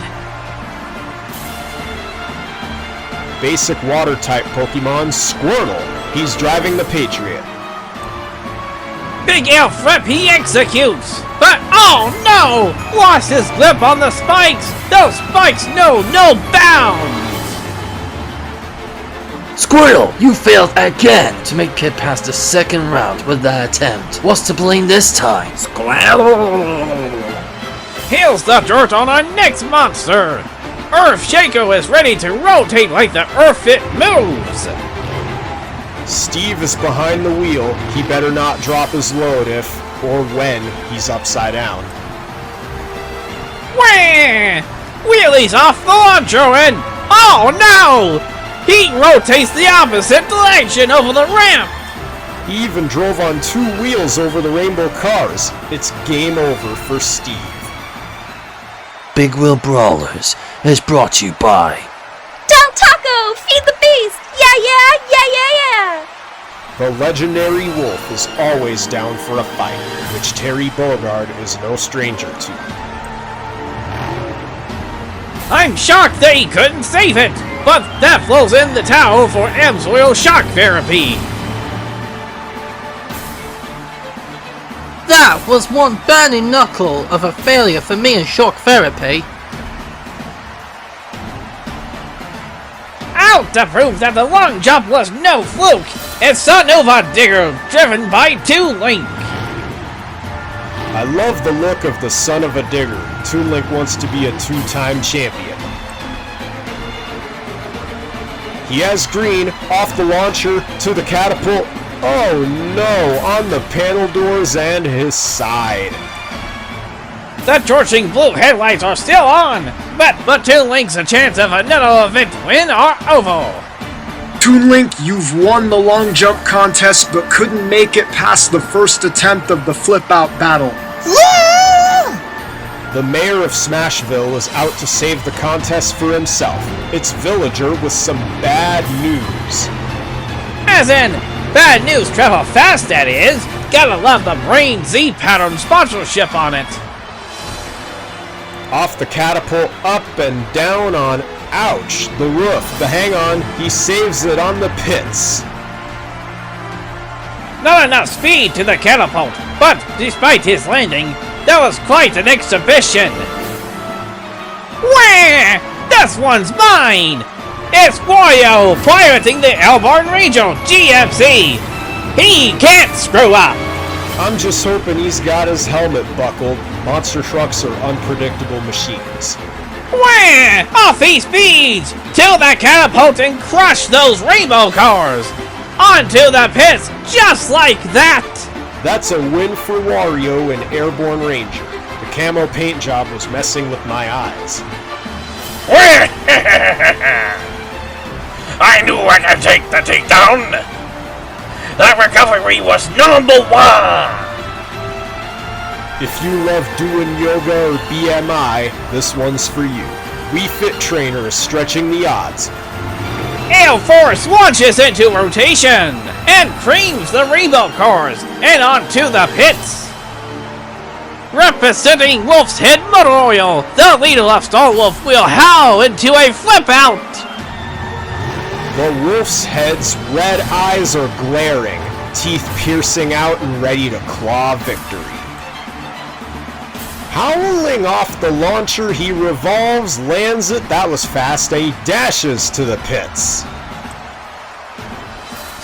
Basic water-type Pokemon, Squirtle. He's driving the Patriot. Big L flip he executes. But oh no! Lost his grip on the spikes. Those spikes know no bounds. Squirtle, you failed again to make it past the second round with that attempt. What's to blame this time? Here's the dirt on our next monster. Earth Shaco is ready to rotate like the Earth it moves. Steve is behind the wheel. He better not drop his load if or when he's upside down. Wah! Wheelie's off the launcher and oh no! He rotates the opposite direction over the ramp. He even drove on two wheels over the rainbow cars. It's game over for Steve. Big Wheel Brawlers is brought to you by Del Taco, feed the beast! Yeah! The legendary Wolf is always down for a fight, which Terry Bogard is no stranger to. I'm shocked that he couldn't save it, but that flows in the towel for Amsoil shock therapy. That was one burning knuckle of a failure for me in shock therapy. Out to prove that the long jump was no fluke, it's a Nova Digger driven by Toon Link. I love the look of the son of a digger. Toon Link wants to be a two-time champion. He has green, off the launcher, to the catapult. Oh no, on the panel doors and his side. The torching blue headlights are still on, but Toon Link's a chance of another event win or oval. Toon Link, you've won the long jump contest but couldn't make it past the first attempt of the flip-out battle. The mayor of Smashville is out to save the contest for himself. It's Villager with some bad news. As in, Bad news travel fast, that is. Gotta love the Brain Z pattern sponsorship on it. Off the catapult, up and down on, ouch, the roof, the hang on, he saves it on the pits. Not enough speed to the catapult, but despite his landing, that was quite an exhibition. Wah! This one's mine! It's Wario piloting the Airborne Regional GMC! He can't screw up! I'm just hoping he's got his helmet buckled. Monster trucks are unpredictable machines. Wah! Off he speeds! To the catapult and crush those rainbow cars! Onto the pits, just like that! That's a win for Wario and Airborne Ranger. The camo paint job was messing with my eyes. I knew I could take the takedown! That recovery was number one! If you love doing yoga or BMI, this one's for you. Wii Fit Trainer is stretching the odds. Air Force launches into rotation and creams the rainbow cars and onto the pits. Representing Wolf's Head Motor Oil, the leader of Star Wolf will howl into a flip out. The Wolf's Head's red eyes are glaring, teeth piercing out and ready to claw victory. Howling off the launcher, he revolves, lands it, that was fast, and he dashes to the pits.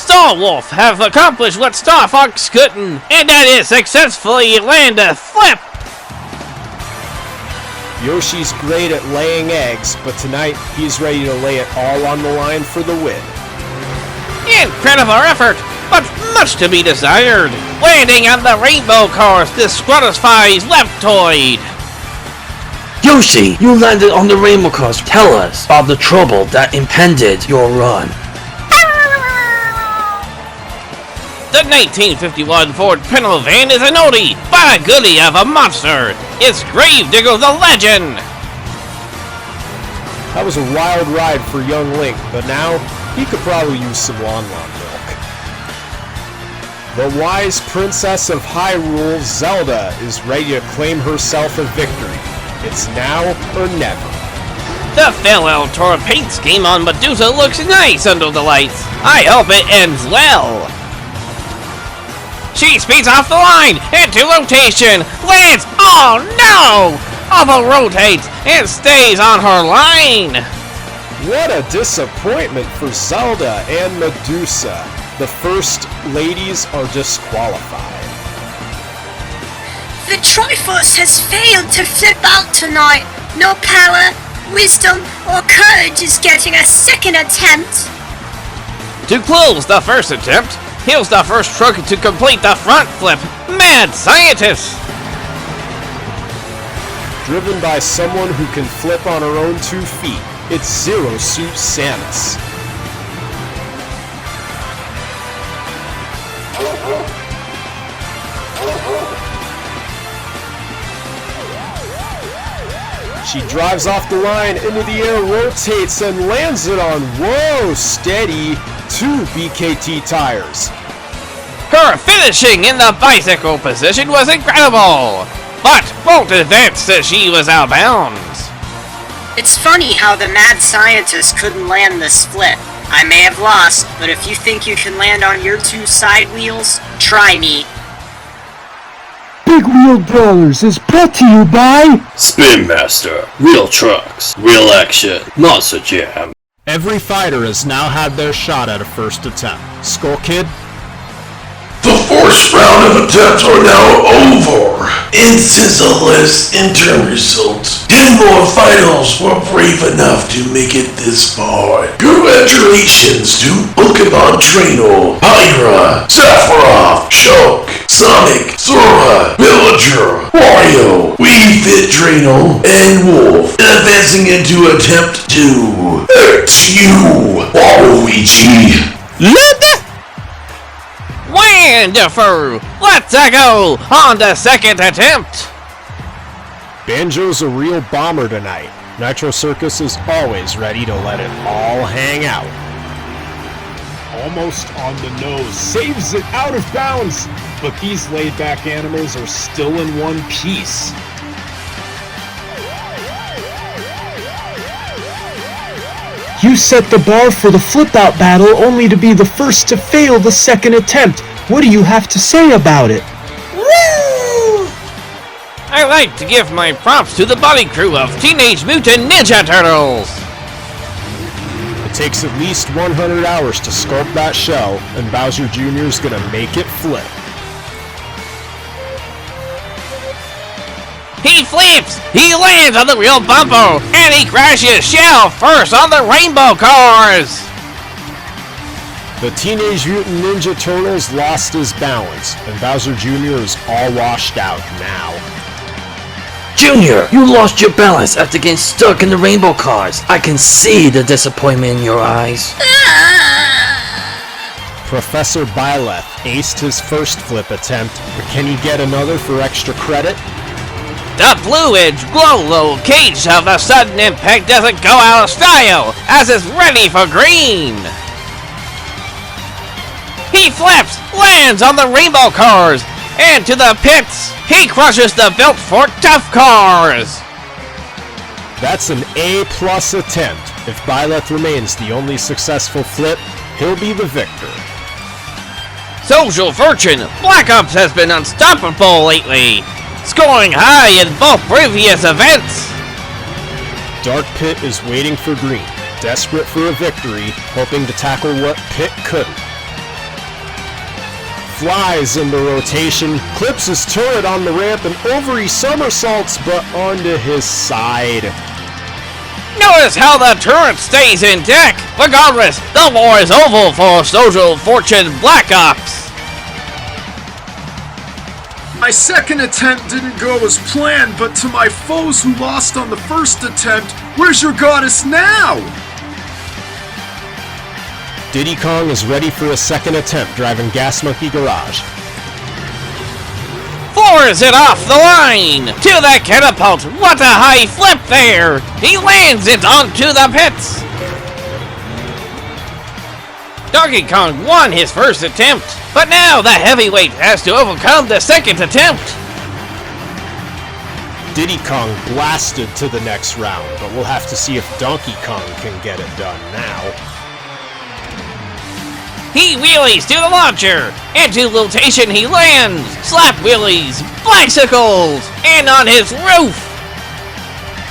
Star Wolf have accomplished what Star Fox couldn't, and that is successfully land a flip. Yoshi's great at laying eggs, but tonight he's ready to lay it all on the line for the win. Incredible effort, but much to be desired. Landing on the rainbow cars disqualifies Leptoid. Yoshi, you landed on the rainbow cars. Tell us about the trouble that impended your run. The 1951 Ford Pinto van is an oldie, but a goodie of a monster. It's Gravedigger the Legend. That was a wild ride for young Link, but now he could probably use some Lon Lon milk. The wise princess of Hyrule, Zelda, is ready to claim herself a victory. It's now or never. The farewell Toro paint scheme on Medusa looks nice under the lights. I hope it ends well. She speeds off the line, into rotation, lands, oh no! Alpha rotates and stays on her line. What a disappointment for Zelda and Medusa. The first ladies are disqualified. The Triforce has failed to flip out tonight. No power, wisdom, or courage is getting a second attempt. To close the first attempt, here's the first truck to complete the front flip, Mad Scientist! Driven by someone who can flip on her own 2 feet, it's Zero Suit Samus. She drives off the line, into the air, rotates, and lands it on, whoa, steady, 2 BKT tires. Her finishing in the bicycle position was incredible, but won't advance that she was out of bounds. It's funny how the mad scientist couldn't land this flip. I may have lost, but if you think you can land on your 2 side wheels, try me. Big Wheel Brawlers is brought to you by Spin Master, real trucks, real action, Monster Jam. Every fighter has now had their shot at a first attempt. Skull Kid? The first round of attempts are now over. And since the last interim results, 10 more fighters were brave enough to make it this far. Congratulations to Pokemon Trainer, Pyra, Sephiroth, Shulk, Sonic, Sora, Villager, Wario, Wii Fit Trainer, and Wolf. Advancing into attempt 2. It's you, Waluigi. Wonderful! Let's go on the second attempt! Banjo's a real bomber tonight. Nitro Circus is always ready to let it all hang out. almost on the nose, saves it out of bounds, but these laid-back animals are still in one piece. You set the bar for the flip-out battle only to be the first to fail the second attempt. What do you have to say about it? I like to give my props to the body crew of Teenage Mutant Ninja Turtles. It takes at least 100 hours to sculpt that shell, and Bowser Jr. is gonna make it flip. He flips, he lands on the real bumper, and he crashes shell first on the rainbow cars. The Teenage Mutant Ninja Turtles lost his balance, and Bowser Jr. is all washed out now. Junior, you lost your balance after getting stuck in the rainbow cars. I can see the disappointment in your eyes. Professor Byleth aced his first flip attempt, but can he get another for extra credit? The blue-edge glow-low cage of the sudden impact doesn't go out of style, as it's ready for green. He flips, lands on the rainbow cars, and to the pits, he crushes the built for tough cars. That's an A+ attempt. If Byleth remains the only successful flip, he'll be the victor. Social Fortune, Black Ops has been unstoppable lately, scoring high in both previous events. Dark Pit is waiting for green, desperate for a victory, hoping to tackle what Pit couldn't. Flies into rotation, clips his turret on the ramp, and over he somersaults, but onto his side. Notice how the turret stays intact. Regardless, the war is over for Social Fortune Black Ops. My second attempt didn't go as planned, but to my foes who lost on the first attempt, where's your goddess now? Diddy Kong is ready for a second attempt driving Gas Monkey Garage. Floors it off the line to the catapult. What a high flip there! He lands it onto the pits. Donkey Kong won his first attempt, but now the heavyweight has to overcome the second attempt. Diddy Kong blasted to the next round, but we'll have to see if Donkey Kong can get it done now. He wheelies to the launcher, and to rotation he lands, slap wheelies, bicycles, and on his roof!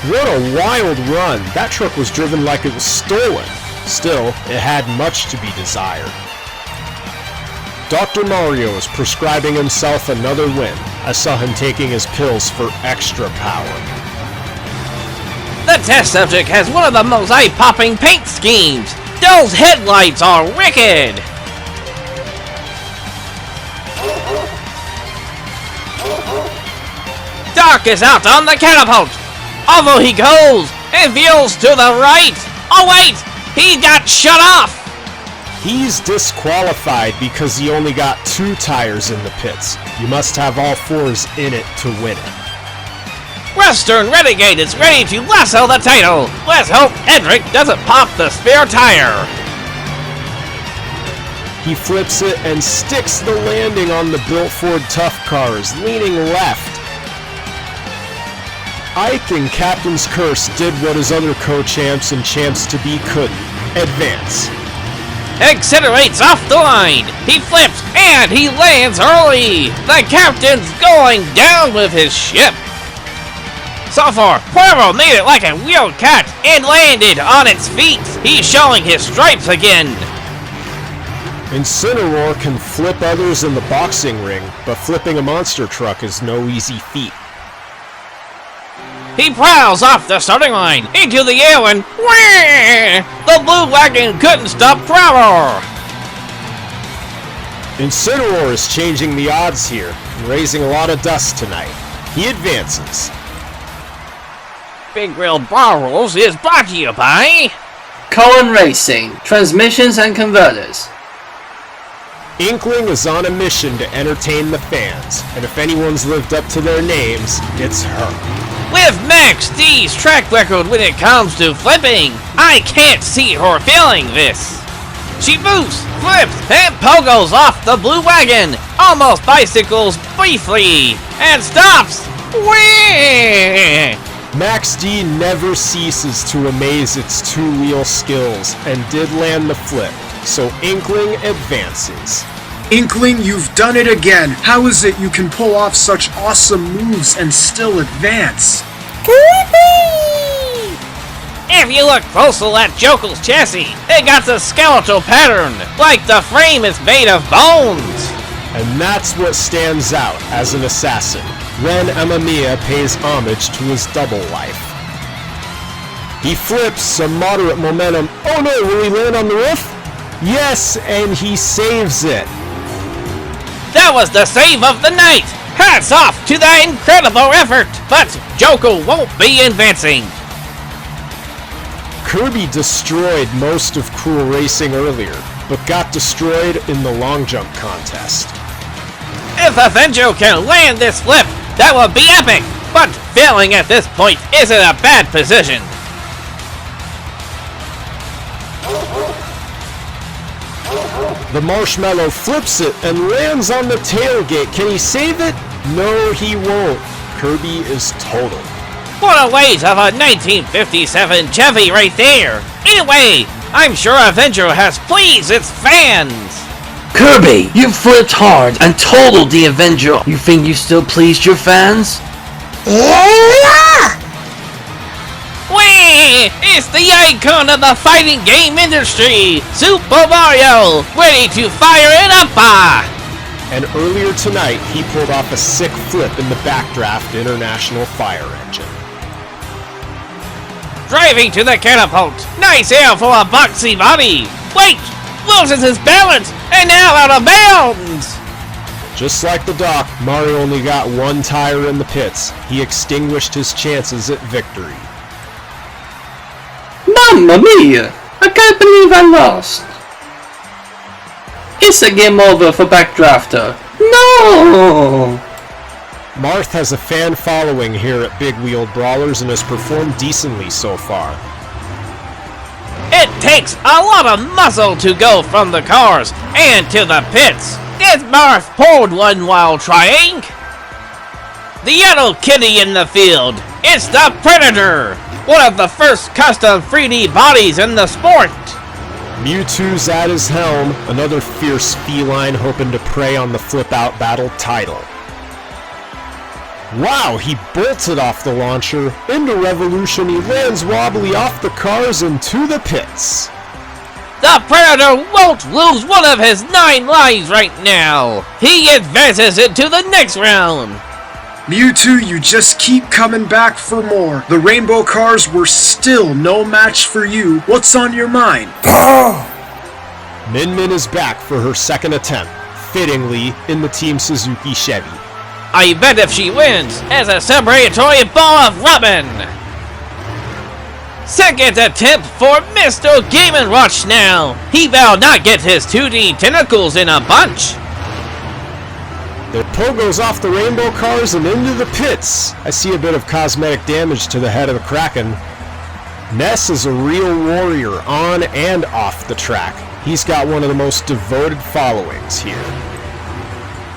What a wild run! That truck was driven like it was stolen. Still, it had much to be desired. Dr. Mario is prescribing himself another win. I saw him taking his pills for extra power. The test subject has one of the most eye-popping paint schemes! Those headlights are wicked! Doc is out on the catapult! Over he goes, and veers to the right! Oh wait! He got shut off! He's disqualified because he only got 2 tires in the pits. You must have all 4s in it to win it. Western Renegade is ready to lasso the title! Let's hope Edric doesn't pop the spare tire! He flips it and sticks the landing on the built Ford Tough cars, leaning left. Ike and Captain's Curse did what his other co-champs and champs-to-be couldn't. Advance. Accelerates off the line! He flips and he lands early! The captain's going down with his ship! So far, Puero made it like a wheel cat and landed on its feet! He's showing his stripes again! Incineroar can flip others in the boxing ring, but flipping a monster truck is no easy feat. He prowls off the starting line into the air and whee! The blue wagon couldn't stop Prowler! Incineroar is changing the odds here, and raising a lot of dust tonight. He advances. Big Wheel Brawlers is brought to you by Cohen Racing, Transmissions and Converters. Inkling is on a mission to entertain the fans, and if anyone's lived up to their names, it's her. With Max D's track record when it comes to flipping, I can't see her failing this. She boosts, flips, and pogos off the blue wagon, almost bicycles briefly, and stops. Whee! Max D never ceases to amaze its two-wheel skills and did land the flip, so Inkling advances. Inkling, you've done it again. How is it you can pull off such awesome moves and still advance? If you look closely at Jokel's chassis, it got a skeletal pattern, like the frame is made of bones. And that's what stands out as an assassin, when Amamiya pays homage to his double life. He flips some moderate momentum. Oh no, will he land on the roof? Yes, and he saves it. That was the save of the night! Hats off to that incredible effort, but Jokel won't be advancing. Kirby destroyed most of Cool Racing earlier, but got destroyed in the long jump contest. If Avenger can land this flip, that would be epic, but failing at this point is in a bad position. The Marshmallow flips it and lands on the tailgate. Can he save it? No, he won't. Kirby is totaled. What a weight of a 1957 Chevy right there! Anyway, I'm sure Avenger has pleased its fans! Kirby, you flipped hard and totaled the Avenger. You think you still pleased your fans? Yeah! Whee! It's the icon of the fighting game industry, Super Mario, ready to fire it up! And earlier tonight, he pulled off a sick flip in the Backdraft International Fire Engine. Driving to the catapult, nice air for a boxy body! Wait! Loses his balance, and now out of bounds! Just like the Doc, Mario only got one tire in the pits. He extinguished his chances at victory. Mamma mia! I can't believe I lost! It's a game over for Backdrafter. No! Marth has a fan following here at Big Wheeled Brawlers and has performed decently so far. It takes a lot of muscle to go from the cars and to the pits. This Marth pulled one while trying. The yellow kitty in the field. It's the Predator, one of the first custom 3D bodies in the sport. Mewtwo's at his helm, another fierce feline hoping to prey on the flip-out battle title. Wow, he bolted off the launcher. Into Revolution, he lands wobbly off the cars and to the pits. The Predator won't lose one of his 9 lives right now. He advances into the next round. Mewtwo, you just keep coming back for more. The rainbow cars were still no match for you. What's on your mind? Min Min is back for her second attempt, fittingly in the Team Suzuki Chevy. I bet if she wins, as a celebratory ball of rubbing. Second attempt for Mr. Game & Watch now. He will not get his 2D tentacles in a bunch. Their pogos off the rainbow cars and into the pits. I see a bit of cosmetic damage to the head of the Kraken. Ness is a real warrior on and off the track. He's got one of the most devoted followings here.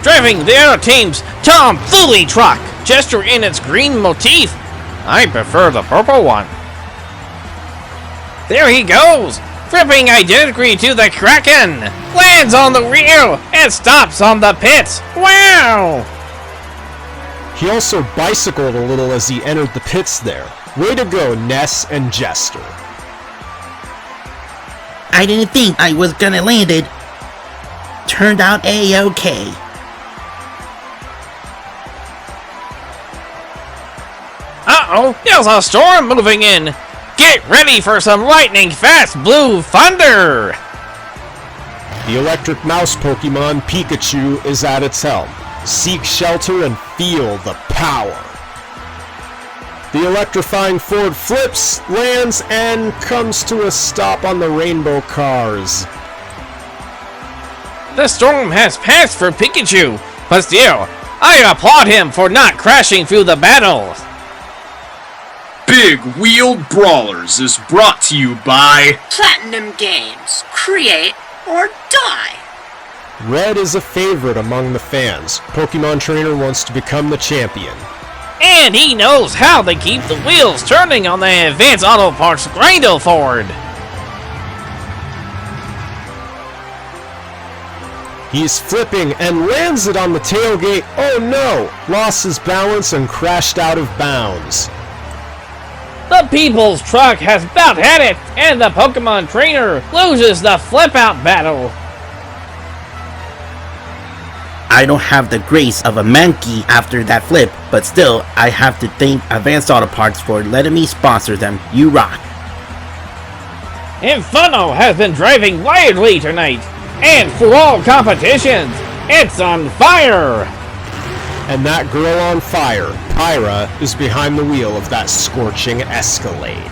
Driving the other team's tomfoolery truck, gesture in its green motif. I prefer the purple one. There he goes, flipping identically to the Kraken. Lands on the rear and stops on the pits. Wow! He also bicycled a little as he entered the pits there. Way to go, Ness and Jester. I didn't think I was gonna land it. Turned out A-okay. Uh-oh, there's a storm moving in. Get ready for some lightning-fast blue thunder. The electric mouse Pokemon Pikachu is at its helm. Seek shelter and feel the power. The electrifying Ford flips, lands, and comes to a stop on the rainbow cars. The storm has passed for Pikachu, but still, I applaud him for not crashing through the battle. Big Wheeled Brawlers is brought to you by Platinum Games. Create or die. Red is a favorite among the fans. Pokemon Trainer wants to become the champion. And he knows how to keep the wheels turning on the Advanced Auto Parts Grindle Ford. He's flipping and lands it on the tailgate. Oh no! Lost his balance and crashed out of bounds. The People's Truck has about had it, and the Pokemon Trainer loses the flip-out battle. I don't have the grace of a monkey after that flip, but still, I have to thank Advanced Auto Parts for letting me sponsor them. You rock. Inferno has been driving wildly tonight, and for all competitions, it's on fire! And that girl on fire, Pyra, is behind the wheel of that scorching Escalade.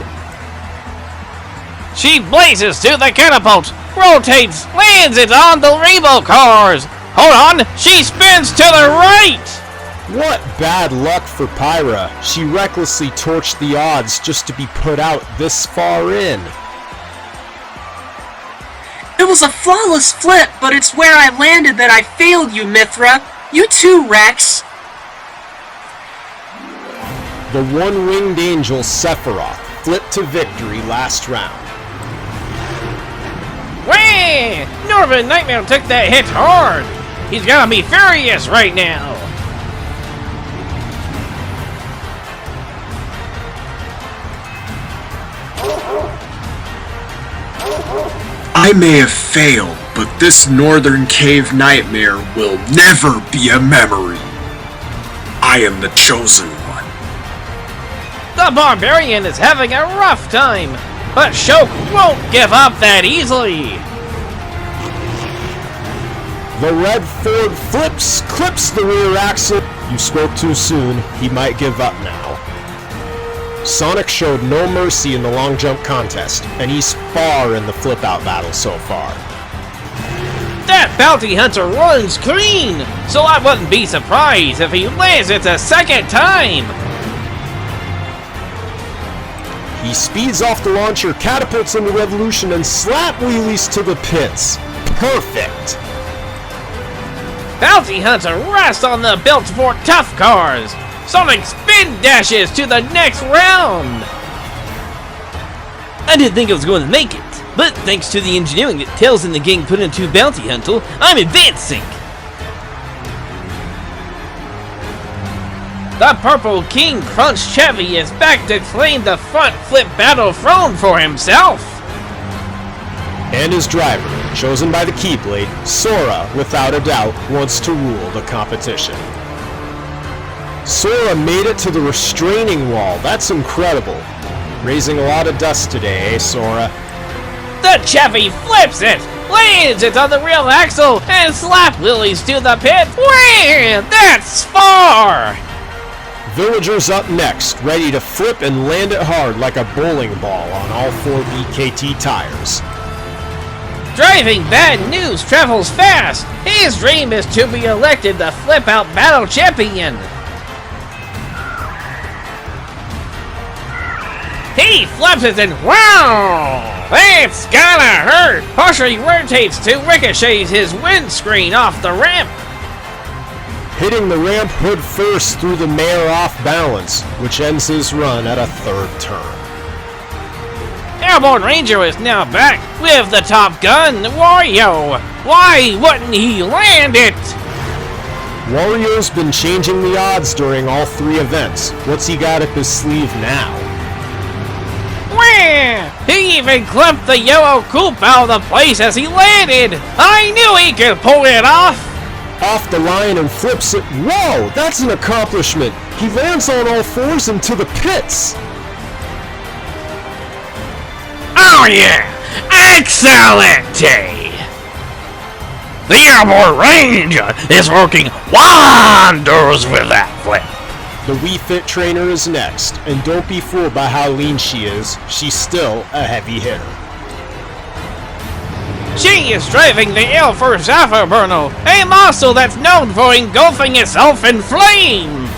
She blazes to the catapult, rotates, lands it on the rainbow cars! Hold on, she spins to the right! What bad luck for Pyra. She recklessly torched the odds just to be put out this far in. It was a flawless flip, but it's where I landed that I failed you, Mithra. You too, Rex. The one-winged angel Sephiroth flipped to victory last round. Whee! Northern Nightmare took that hit hard! He's gonna be furious right now! I may have failed, but this Northern Cave Nightmare will never be a memory. I am the chosen one. The Barbarian is having a rough time, but Shoke won't give up that easily! The red Ford clips the rear axle. You spoke too soon. He might give up now. Sonic showed no mercy in the long jump contest, and he's far in the flip-out battle so far. That bounty hunter runs clean, so I wouldn't be surprised if he lands it a second time! He speeds off the launcher, catapults into Revolution, and slap wheelies to the pits. Perfect! Bounty Hunter rests on the belts for tough cars! Sonic spin dashes to the next round! I didn't think I was going to make it, but thanks to the engineering that Tails and the gang put into Bounty Hunter, I'm advancing! The Purple King Crunch Chevy is back to claim the front flip battle throne for himself! And his driver, chosen by the Keyblade, Sora, without a doubt, wants to rule the competition. Sora made it to the restraining wall. That's incredible. Raising a lot of dust today, eh, Sora? The Chevy flips it, lands it on the rear axle, and slap wheelies to the pit. Whee! That's far! Villagers up next, ready to flip and land it hard like a bowling ball on all 4 BKT tires. Driving Bad News travels fast. His dream is to be elected the flip-out battle champion. He flips it and wow! It's gonna hurt! Partially rotates to ricochet his windscreen off the ramp. Hitting the ramp hood first through the mare off balance, which ends his run at a 3rd turn. Airborne Ranger is now back with the Top Gun, Wario. Why wouldn't he land it? Wario's been changing the odds during all 3 events. What's he got up his sleeve now? Wah! He even clipped the yellow coupe out of the place as he landed. I knew he could pull it off. Off the line and flips it. Whoa, that's an accomplishment. He lands on all 4s into the pits. Oh yeah! Excellent! The Airborne Ranger is working wonders with that flip. The Wii Fit trainer is next, and don't be fooled by how lean she is. She's still a heavy hitter. She is driving the L-First Afterburner, a muscle that's known for engulfing itself in flames.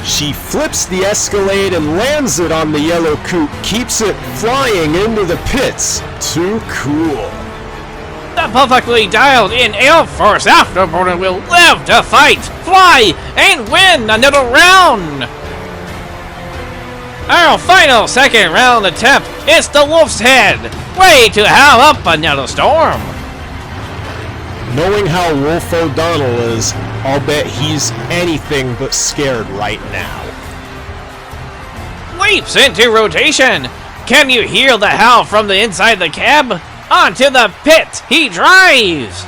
She flips the Escalade and lands it on the yellow coupe, keeps it flying into the pits. Too cool. The perfectly dialed in Air Force Afterburner will live to fight, fly, and win another round! Our final second round attempt is the Wolf's Head, ready to howl up another storm. Knowing how Wolf O'Donnell is, I'll bet he's anything but scared right now. Leaps into rotation. Can you hear the howl from the inside the cab? Onto the pit he drives.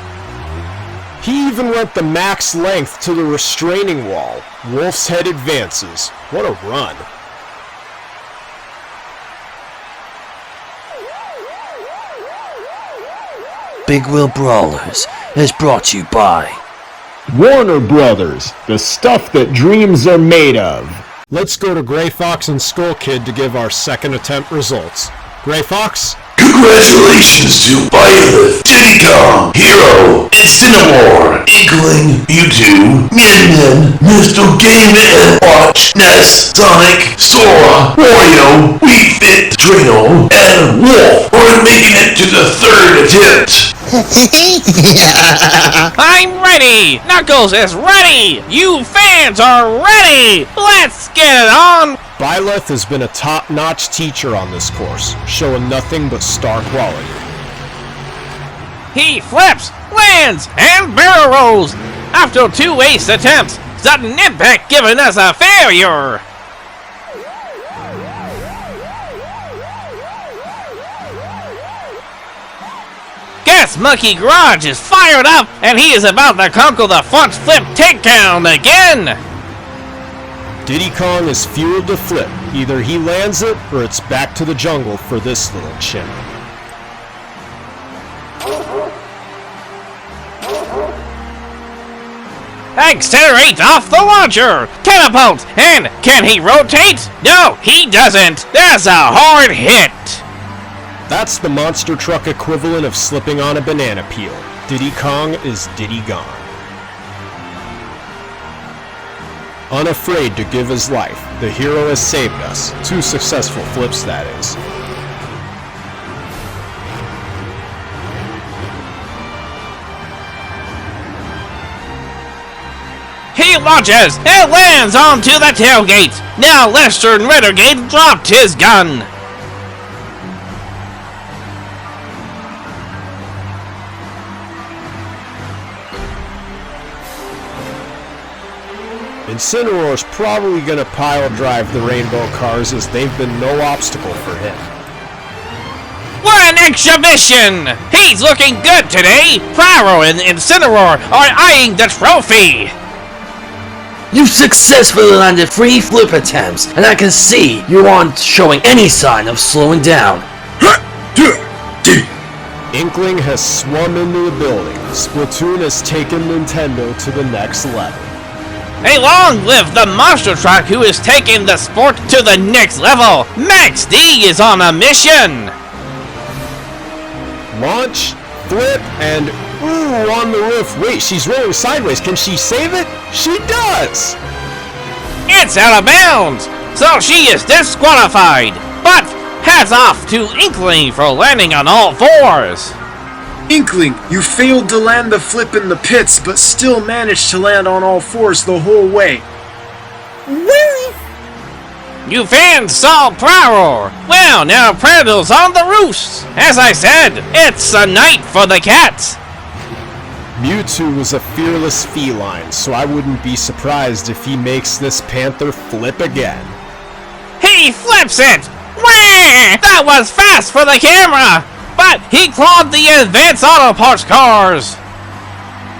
He even went the max length to the restraining wall. Wolf's Head advances. What a run. Big Wheel Brawlers is brought to you by Warner Brothers, the stuff that dreams are made of. Let's go to Gray Fox and Skull Kid to give our second attempt results. Gray Fox? Congratulations to Violet, Diddy Kong, Hero, Incineroar, Inkling, Mewtwo, Min, Mr. Game & Watch, Ness, Sonic, Sora, Wario, Wii Fit, Drano, and Wolf for making it to the third attempt. I'm ready! Knuckles is ready! You fans are ready! Let's get it on! Byleth has been a top-notch teacher on this course, showing nothing but star quality. He flips, lands, and barrel rolls! After 2 ace attempts, sudden impact giving us a failure! Gas Monkey Garage is fired up, and he is about to conquer the front flip takedown again! Diddy Kong is fueled to flip. Either he lands it, or it's back to the jungle for this little chimp. Accelerate off the launcher! Catapult! And can he rotate? No, he doesn't! That's a hard hit! That's the monster truck equivalent of slipping on a banana peel. Diddy Kong is Diddy gone. Unafraid to give his life, the hero has saved us. 2 successful flips, that is. He launches and lands onto the tailgate! Now Lester and Renegade dropped his gun! Incineroar's probably gonna pile drive the rainbow cars as they've been no obstacle for him. What an exhibition! He's looking good today! Pyro and Incineroar are eyeing the trophy! You successfully landed 3 flip attempts, and I can see you aren't showing any sign of slowing down. Inkling has swum into the building. Splatoon has taken Nintendo to the next level. Hey, long live the monster truck who is taking the sport to the next level! Max D is on a mission! Launch, flip, and ooh, on the roof. Wait, she's rolling sideways. Can she save it? She does! It's out of bounds! So she is disqualified! But hats off to Inkling for landing on all 4s! Inkling, you failed to land the flip in the pits, but still managed to land on all 4s the whole way. Really? You fans saw Pyro! Well, now Predator's on the roost! As I said, it's a night for the cats! Mewtwo is a fearless feline, so I wouldn't be surprised if he makes this panther flip again. He flips it! Wah! That was fast for the camera! But he clawed the Advanced Auto Parts cars!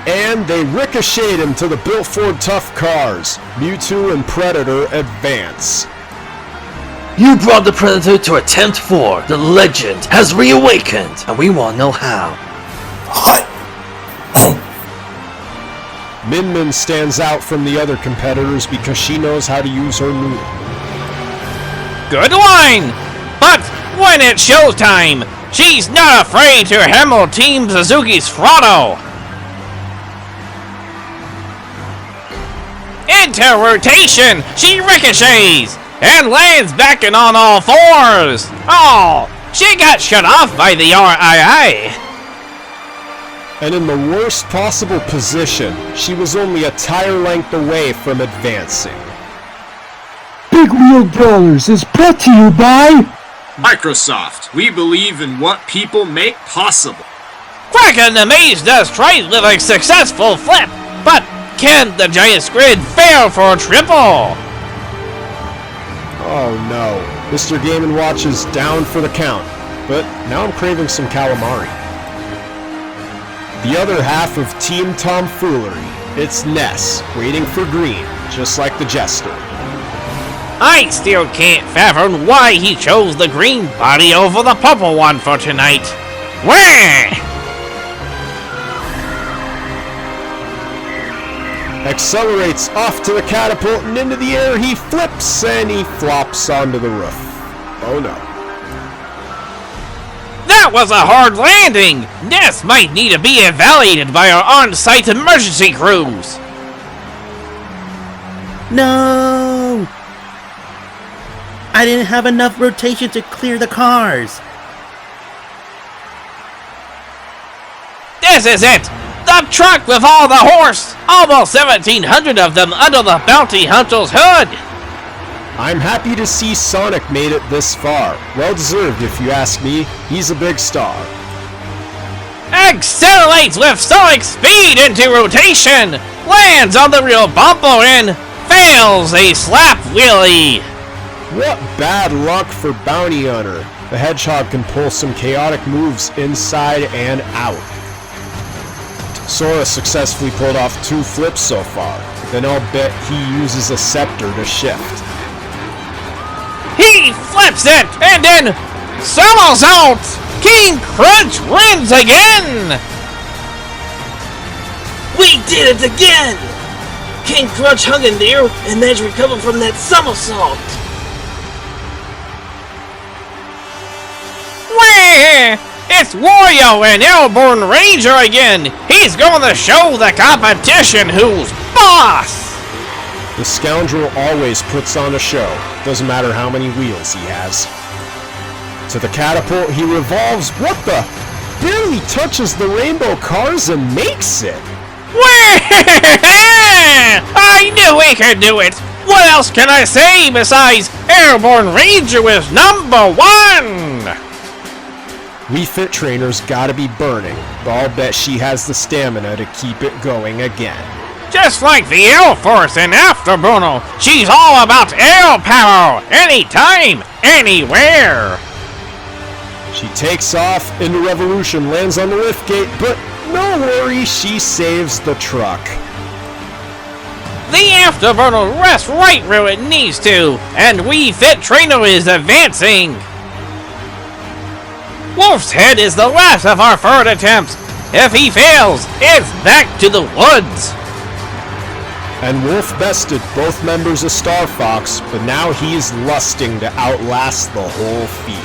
And they ricocheted him to the Built Ford Tough cars. Mewtwo and Predator advance. You brought the Predator to attempt 4. The legend has reawakened, and we want to know how. Min Min stands out from the other competitors because she knows how to use her noodle. Good line! But when it's showtime, she's not afraid to hammer Team Suzuki's throttle! Into rotation, she ricochets and lands back in on all 4s! Oh, she got shut off by the RII! and in the worst possible position. She was only a tire length away from advancing. Big Wheel Brawlers is brought to you by Microsoft. We believe in what people make possible. Kraken the Maze does try with a successful flip, but can the giant squid fail for a triple? Oh no, Mr. Game & Watch is down for the count, but now I'm craving some calamari. The other half of Team Tomfoolery, it's Ness, waiting for green, just like the Jester. I still can't fathom why he chose the green body over the purple one for tonight. Wah! Accelerates off to the catapult and into the air. He flips and he flops onto the roof. Oh no. That was a hard landing! Ness might need to be evaluated by our on-site emergency crews. No! I didn't have enough rotation to clear the cars. This is it! The truck with all the horse! Almost 1,700 of them under the bounty hunter's hood! I'm happy to see Sonic made it this far. Well deserved if you ask me. He's a big star. Accelerates with sonic speed into rotation! Lands on the rear bumper and fails a slap wheelie! What bad luck for Bounty Hunter. The Hedgehog can pull some chaotic moves inside and out. Sora successfully pulled off 2 flips so far. Then I'll bet he uses a scepter to shift. He flips it and then somersault! King Crunch wins again! We did it again! King Crunch hung in there and managed to recover from that somersault. Wah! It's Wario and Airborne Ranger again! He's going to show the competition who's boss! The scoundrel always puts on a show. Doesn't matter how many wheels he has. To the catapult he revolves. What the? Barely touches the rainbow cars and makes it! I knew he could do it! What else can I say besides Airborne Ranger was #1? Wii Fit Trainer's gotta be burning, but I'll bet she has the stamina to keep it going again. Just like the Air Force in Afterburner, she's all about air power, anytime, anywhere. She takes off into Revolution, lands on the lift gate, but no worry, she saves the truck. The Afterburner rests right where it needs to, and Wii Fit Trainer is advancing. Wolf's Head is the last of our third attempts. If he fails, it's back to the woods. And Wolf bested both members of Star Fox, but now he's lusting to outlast the whole field.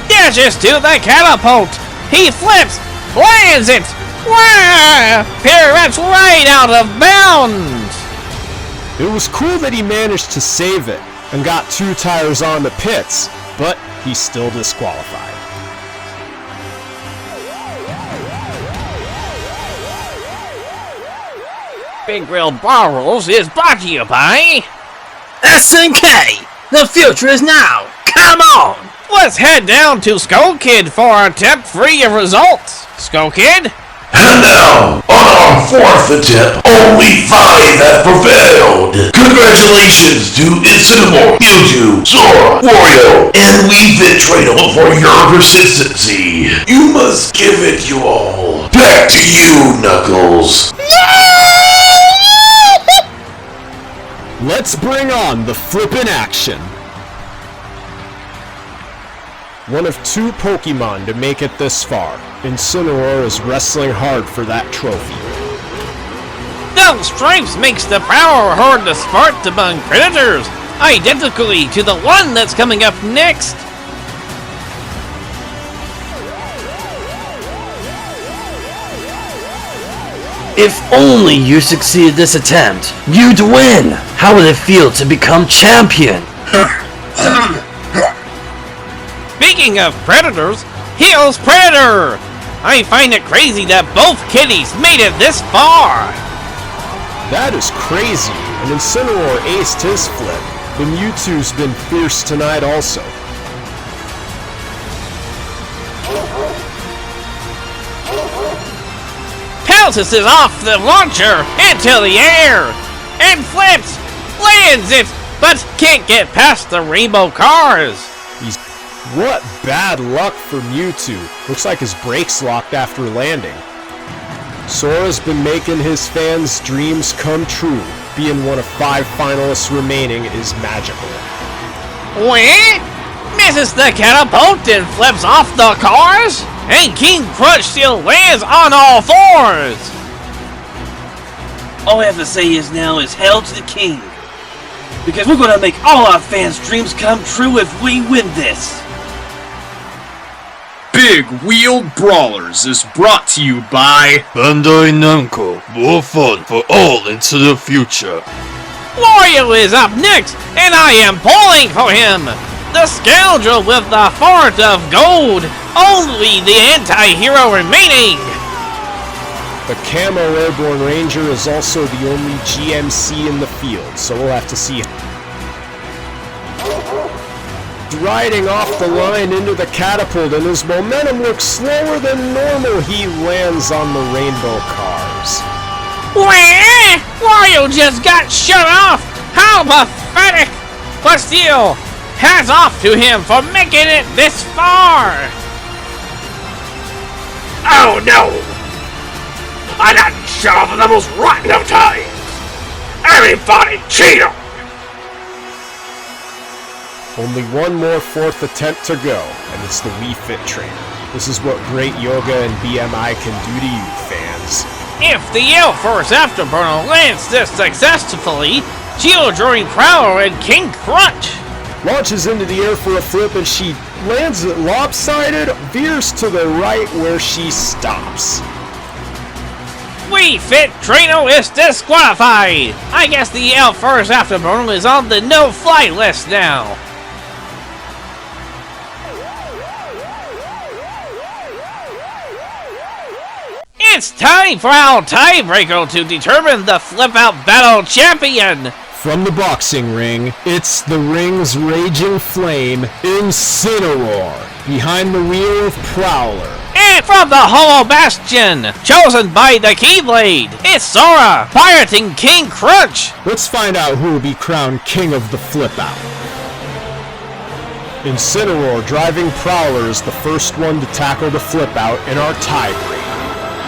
Dashes to the catapult. He flips, lands it. Wah! Pirouettes right out of bounds. It was cool that he managed to save it and got 2 tires on the pits, but he's still disqualified. Big Wheel Brawlers is brought to you by SNK! The future is now! Come on! Let's head down to Skull Kid for our attempt-free results. Skull Kid? And now, on our 4th attempt, only 5 have prevailed. Congratulations to Incineroar, Pikachu, Sora, Wario, and Wii Fit Trainer for your persistency. You must give it your all. Back to you, Knuckles. Let's bring on the flippin' action. One of 2 Pokemon to make it this far. Incineroar is wrestling hard for that trophy. Those stripes makes the power hard to spark among predators, identically to the one that's coming up next. If only you succeeded this attempt, you'd win! How would it feel to become champion? Speaking of predators, here's Predator! I find it crazy that both kitties made it this far! That is crazy, and Incineroar aced his flip. The Mewtwo's been fierce tonight also. Peltus is off the launcher into the air and flips, lands it, but can't get past the rainbow cars. What bad luck for Mewtwo. Looks like his brakes locked after landing. Sora's been making his fans' dreams come true. Being one of 5 finalists remaining is magical. What? Misses the catapult and flips off the cars? And King Crunch still lands on all 4s! All I have to say is now is hail to the king. Because we're gonna make all our fans' dreams come true if we win this. Big Wheeled Brawlers is brought to you by Bandai Namco. More fun for all into the future. Wario is up next, and I am pulling for him! The scoundrel with the fart of gold! Only the anti-hero remaining! The Camo Airborne Ranger is also the only GMC in the field, so we'll have to see. Riding off the line into the catapult, and his momentum looks slower than normal. He lands on the rainbow cars. Wah! Wario just got shut off! How pathetic! But still, hats off to him for making it this far! Oh no! I got shut off the most rotten of times! Everybody cheat him! Only one more 4th attempt to go, and it's the Wii Fit Trainer. This is what great yoga and BMI can do to you, fans. If the L-Force Afterburner lands this successfully, Geodrawing Prowler and King Crunch launches into the air for a flip, and she lands it lopsided, veers to the right where she stops. Wii Fit Trainer is disqualified! I guess the L-Force Afterburner is on the no-fly list now. It's time for our tiebreaker to determine the Flip-Out Battle Champion! From the boxing ring, it's the ring's raging flame, Incineroar, behind the wheel of Prowler. And from the Hollow Bastion, chosen by the Keyblade, it's Sora, pirating King Crunch! Let's find out who will be crowned king of the Flip-Out. Incineroar, driving Prowler, is the first one to tackle the Flip-Out in our tiebreaker.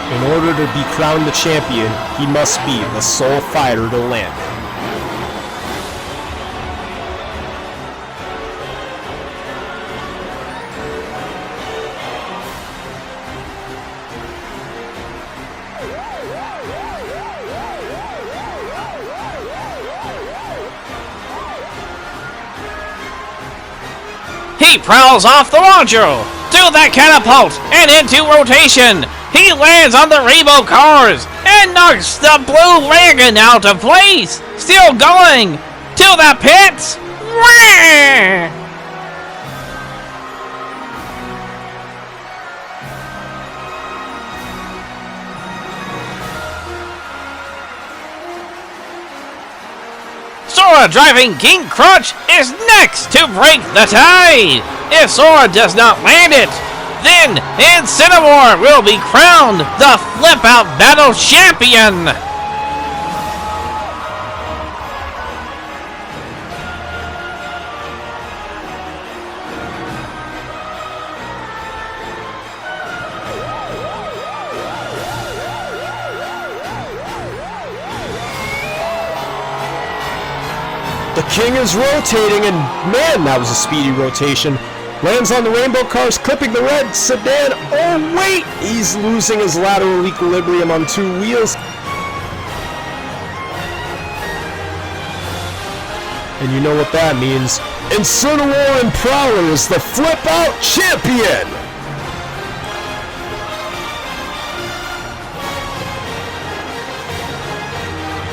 In order to be crowned the champion, he must be the sole fighter to land it. He prowls off the launcher, to the catapult, and into rotation. He lands on the rainbow cars, and knocks the blue wagon out of place. Still going, to the pits. Wah! Sora driving King Crunch is next to break the tie. If Sora does not land it, then Incineroar will be crowned the Flip-Out Battle Champion. The king is rotating, and man, that was a speedy rotation. Lands on the rainbow cars, clipping the red sedan. Oh wait, he's losing his lateral equilibrium on 2 wheels. And you know what that means. Incineroar and Prowler is the Flip-Out Champion!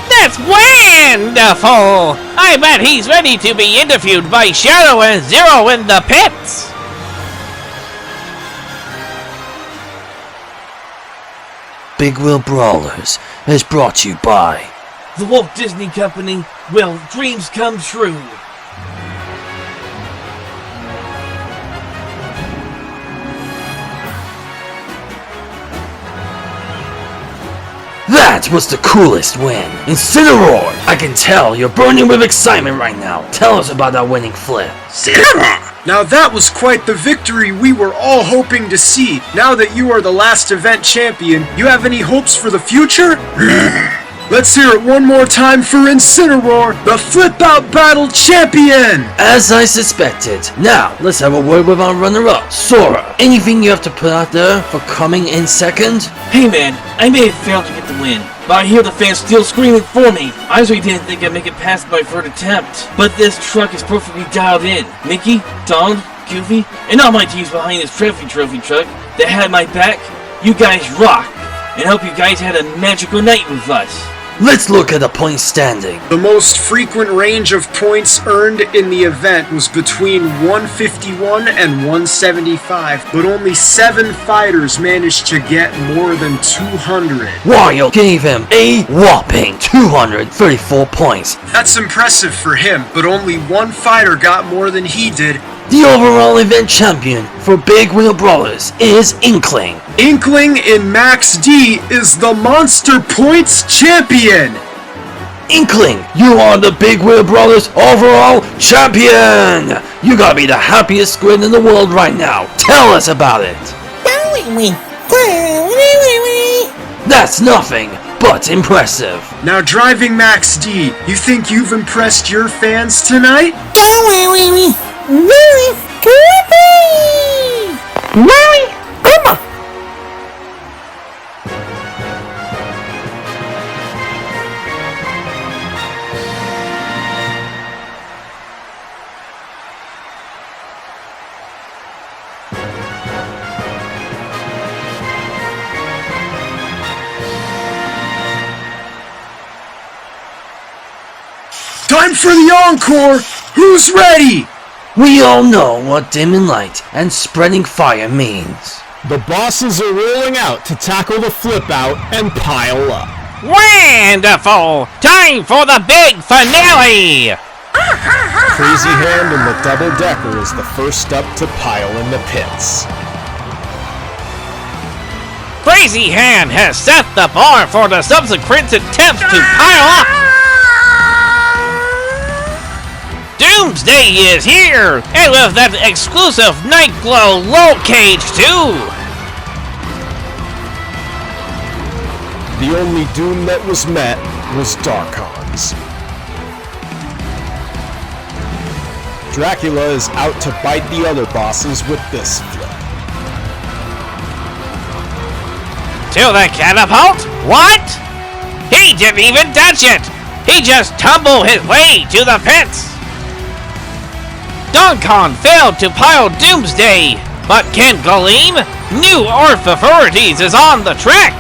That's wonderful! I bet he's ready to be interviewed by Shadow and Zero in the pits! Big Wheel Brawlers is brought to you by The Walt Disney Company. Well, dreams come true. That was the coolest win. Incineroar, I can tell you're burning with excitement right now. Tell us about that winning flip. Now that was quite the victory we were all hoping to see. Now that you are the last event champion, you have any hopes for the future? Let's hear it one more time for Incineroar, the Flip Out Battle Champion! As I suspected. Now, let's have a word with our runner-up, Sora. Anything you have to put out there for coming in second? Hey man, I may have failed to get the win, but I hear the fans still screaming for me. I really didn't think I'd make it past my third attempt. But this truck is perfectly dialed in. Mickey, Donald, Goofy, and all my teams behind this trophy truck that had my back. You guys rock, and I hope you guys had a magical night with us. Let's look at the point standing. The most frequent range of points earned in the event was between 151 and 175, but only 7 fighters managed to get more than 200. Wario gave him a whopping 234 points. That's impressive for him, but only 1 fighter got more than he did. The overall event champion for Big Wheel Brawlers is Inkling. Inkling in Max D is the Monster Points Champion! Inkling, you are the Big Wheel Brawlers overall champion! You gotta be the happiest squid in the world right now. Tell us about it. That's nothing but impressive. Now driving Max D, you think you've impressed your fans tonight? Time for the Encore! Who's ready? We all know what dimming light and spreading fire means. The bosses are rolling out to tackle the flip out and pile up. Wonderful! Time for the big finale! Crazy Hand and the double decker is the first up to pile in the pits. Crazy Hand has set the bar for the subsequent attempts to pile up. Doomsday is here, and with that exclusive Night Glow low cage too. The only doom that was met was Darkon's. Dracula is out to bite the other bosses with this flip. To the catapult? What? He didn't even touch it! He just tumbled his way to the pits! Donkon failed to pile Doomsday, but Ken Galeem, new Earth Authorities, is on the track!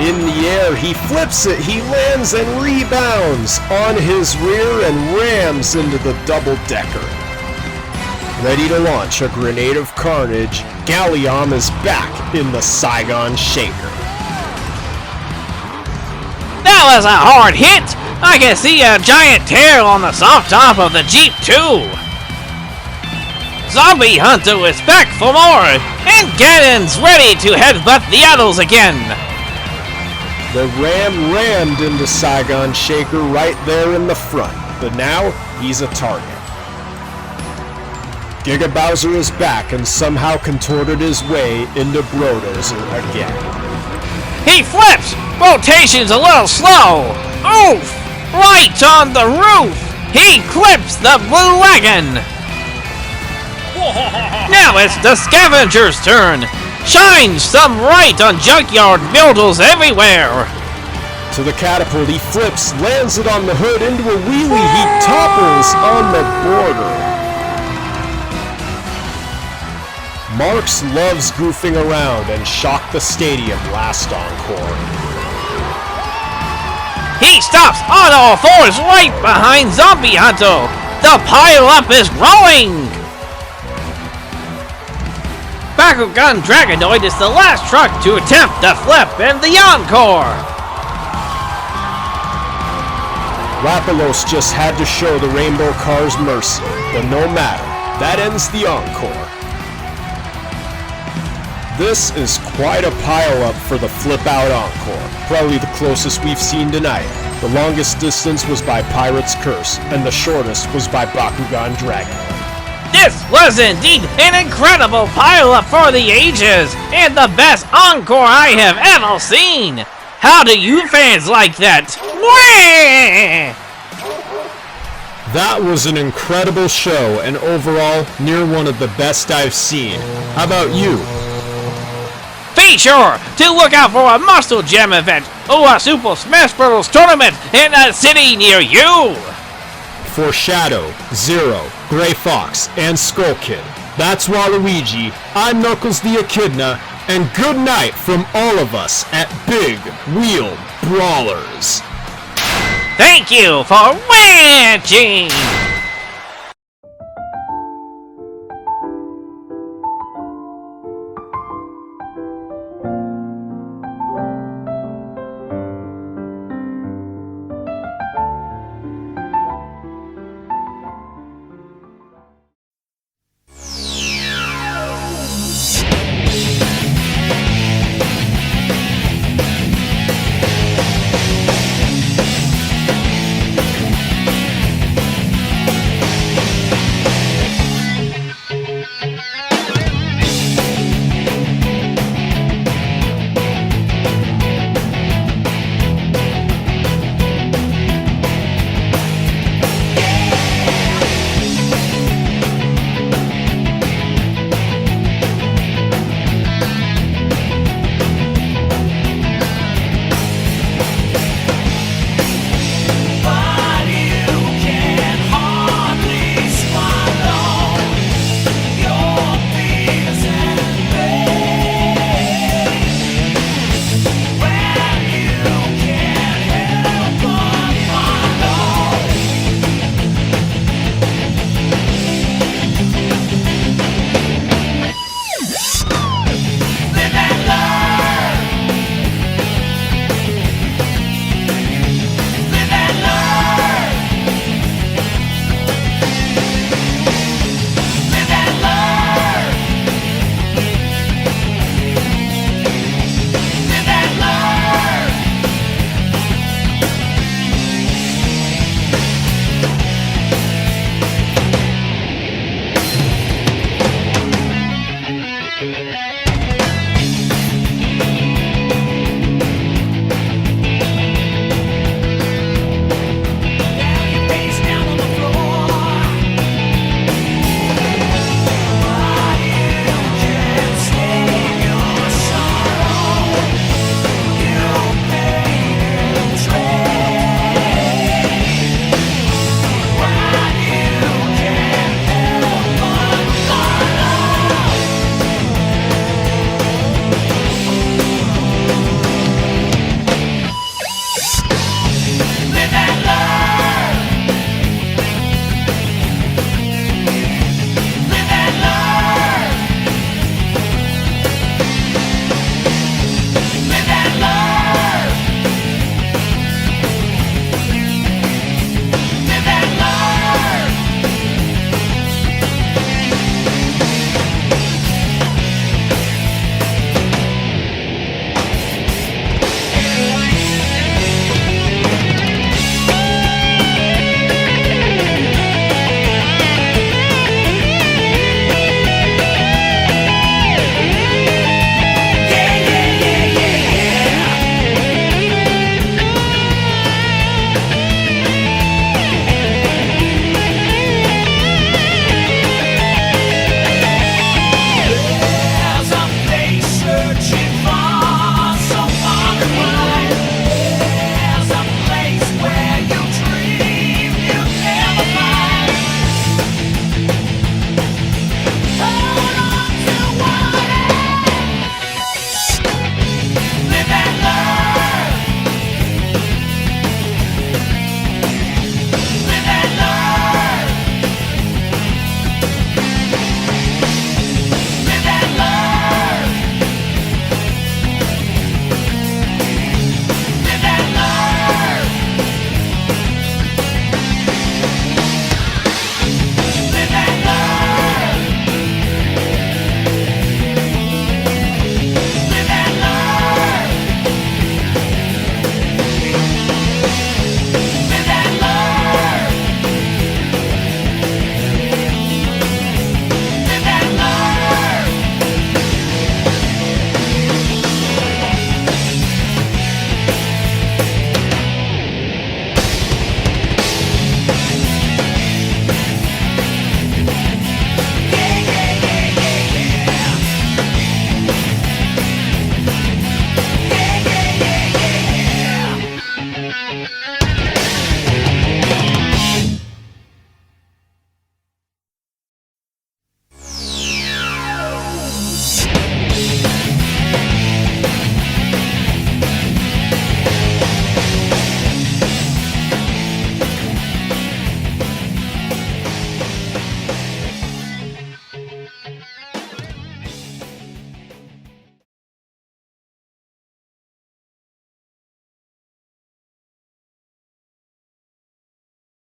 In the air, he flips it, he lands and rebounds on his rear and rams into the double-decker. Ready to launch a grenade of carnage, Gallium is back in the Saigon Shaker. That was a hard hit! I can see a giant tear on the soft top of the Jeep too! Zombie Hunter is back for more, and Gannon's ready to headbutt the others again! The Ram rammed into Saigon Shaker right there in the front, but now he's a target. Giga Bowser is back and somehow contorted his way into Brodozer again. He flips! Rotation's a little slow! Oof! Right on the roof! He clips the Blue Wagon! Now it's the Scavenger's turn! Shine some light on junkyard builders everywhere! To the catapult, he flips, lands it on the hood into a wheelie, he topples on the border. Marks loves goofing around and shocked the stadium last Encore. He stops on all fours right behind Zombie Hunter! The pile-up is growing! Bakugan Dragonoid is the last truck to attempt the flip in the Encore! Lapallos just had to show the Rainbow Cars mercy, but no matter, that ends the Encore. This is quite a pile-up for the flip-out Encore, probably the closest we've seen tonight. The longest distance was by Pirate's Curse, and the shortest was by Bakugan Dragonoid. This was indeed an incredible pile-up for the ages, and the best Encore I have ever seen! How do you fans like that? Wah! That was an incredible show, and overall, near one of the best I've seen. How about you? Be sure to look out for a Muscle Gem event or a Super Smash Bros. Tournament in a city near you! For Shadow, Zero, Gray Fox, and Skull Kid, that's Waluigi, I'm Knuckles the Echidna, and good night from all of us at Big Wheel Brawlers. Thank you for watching!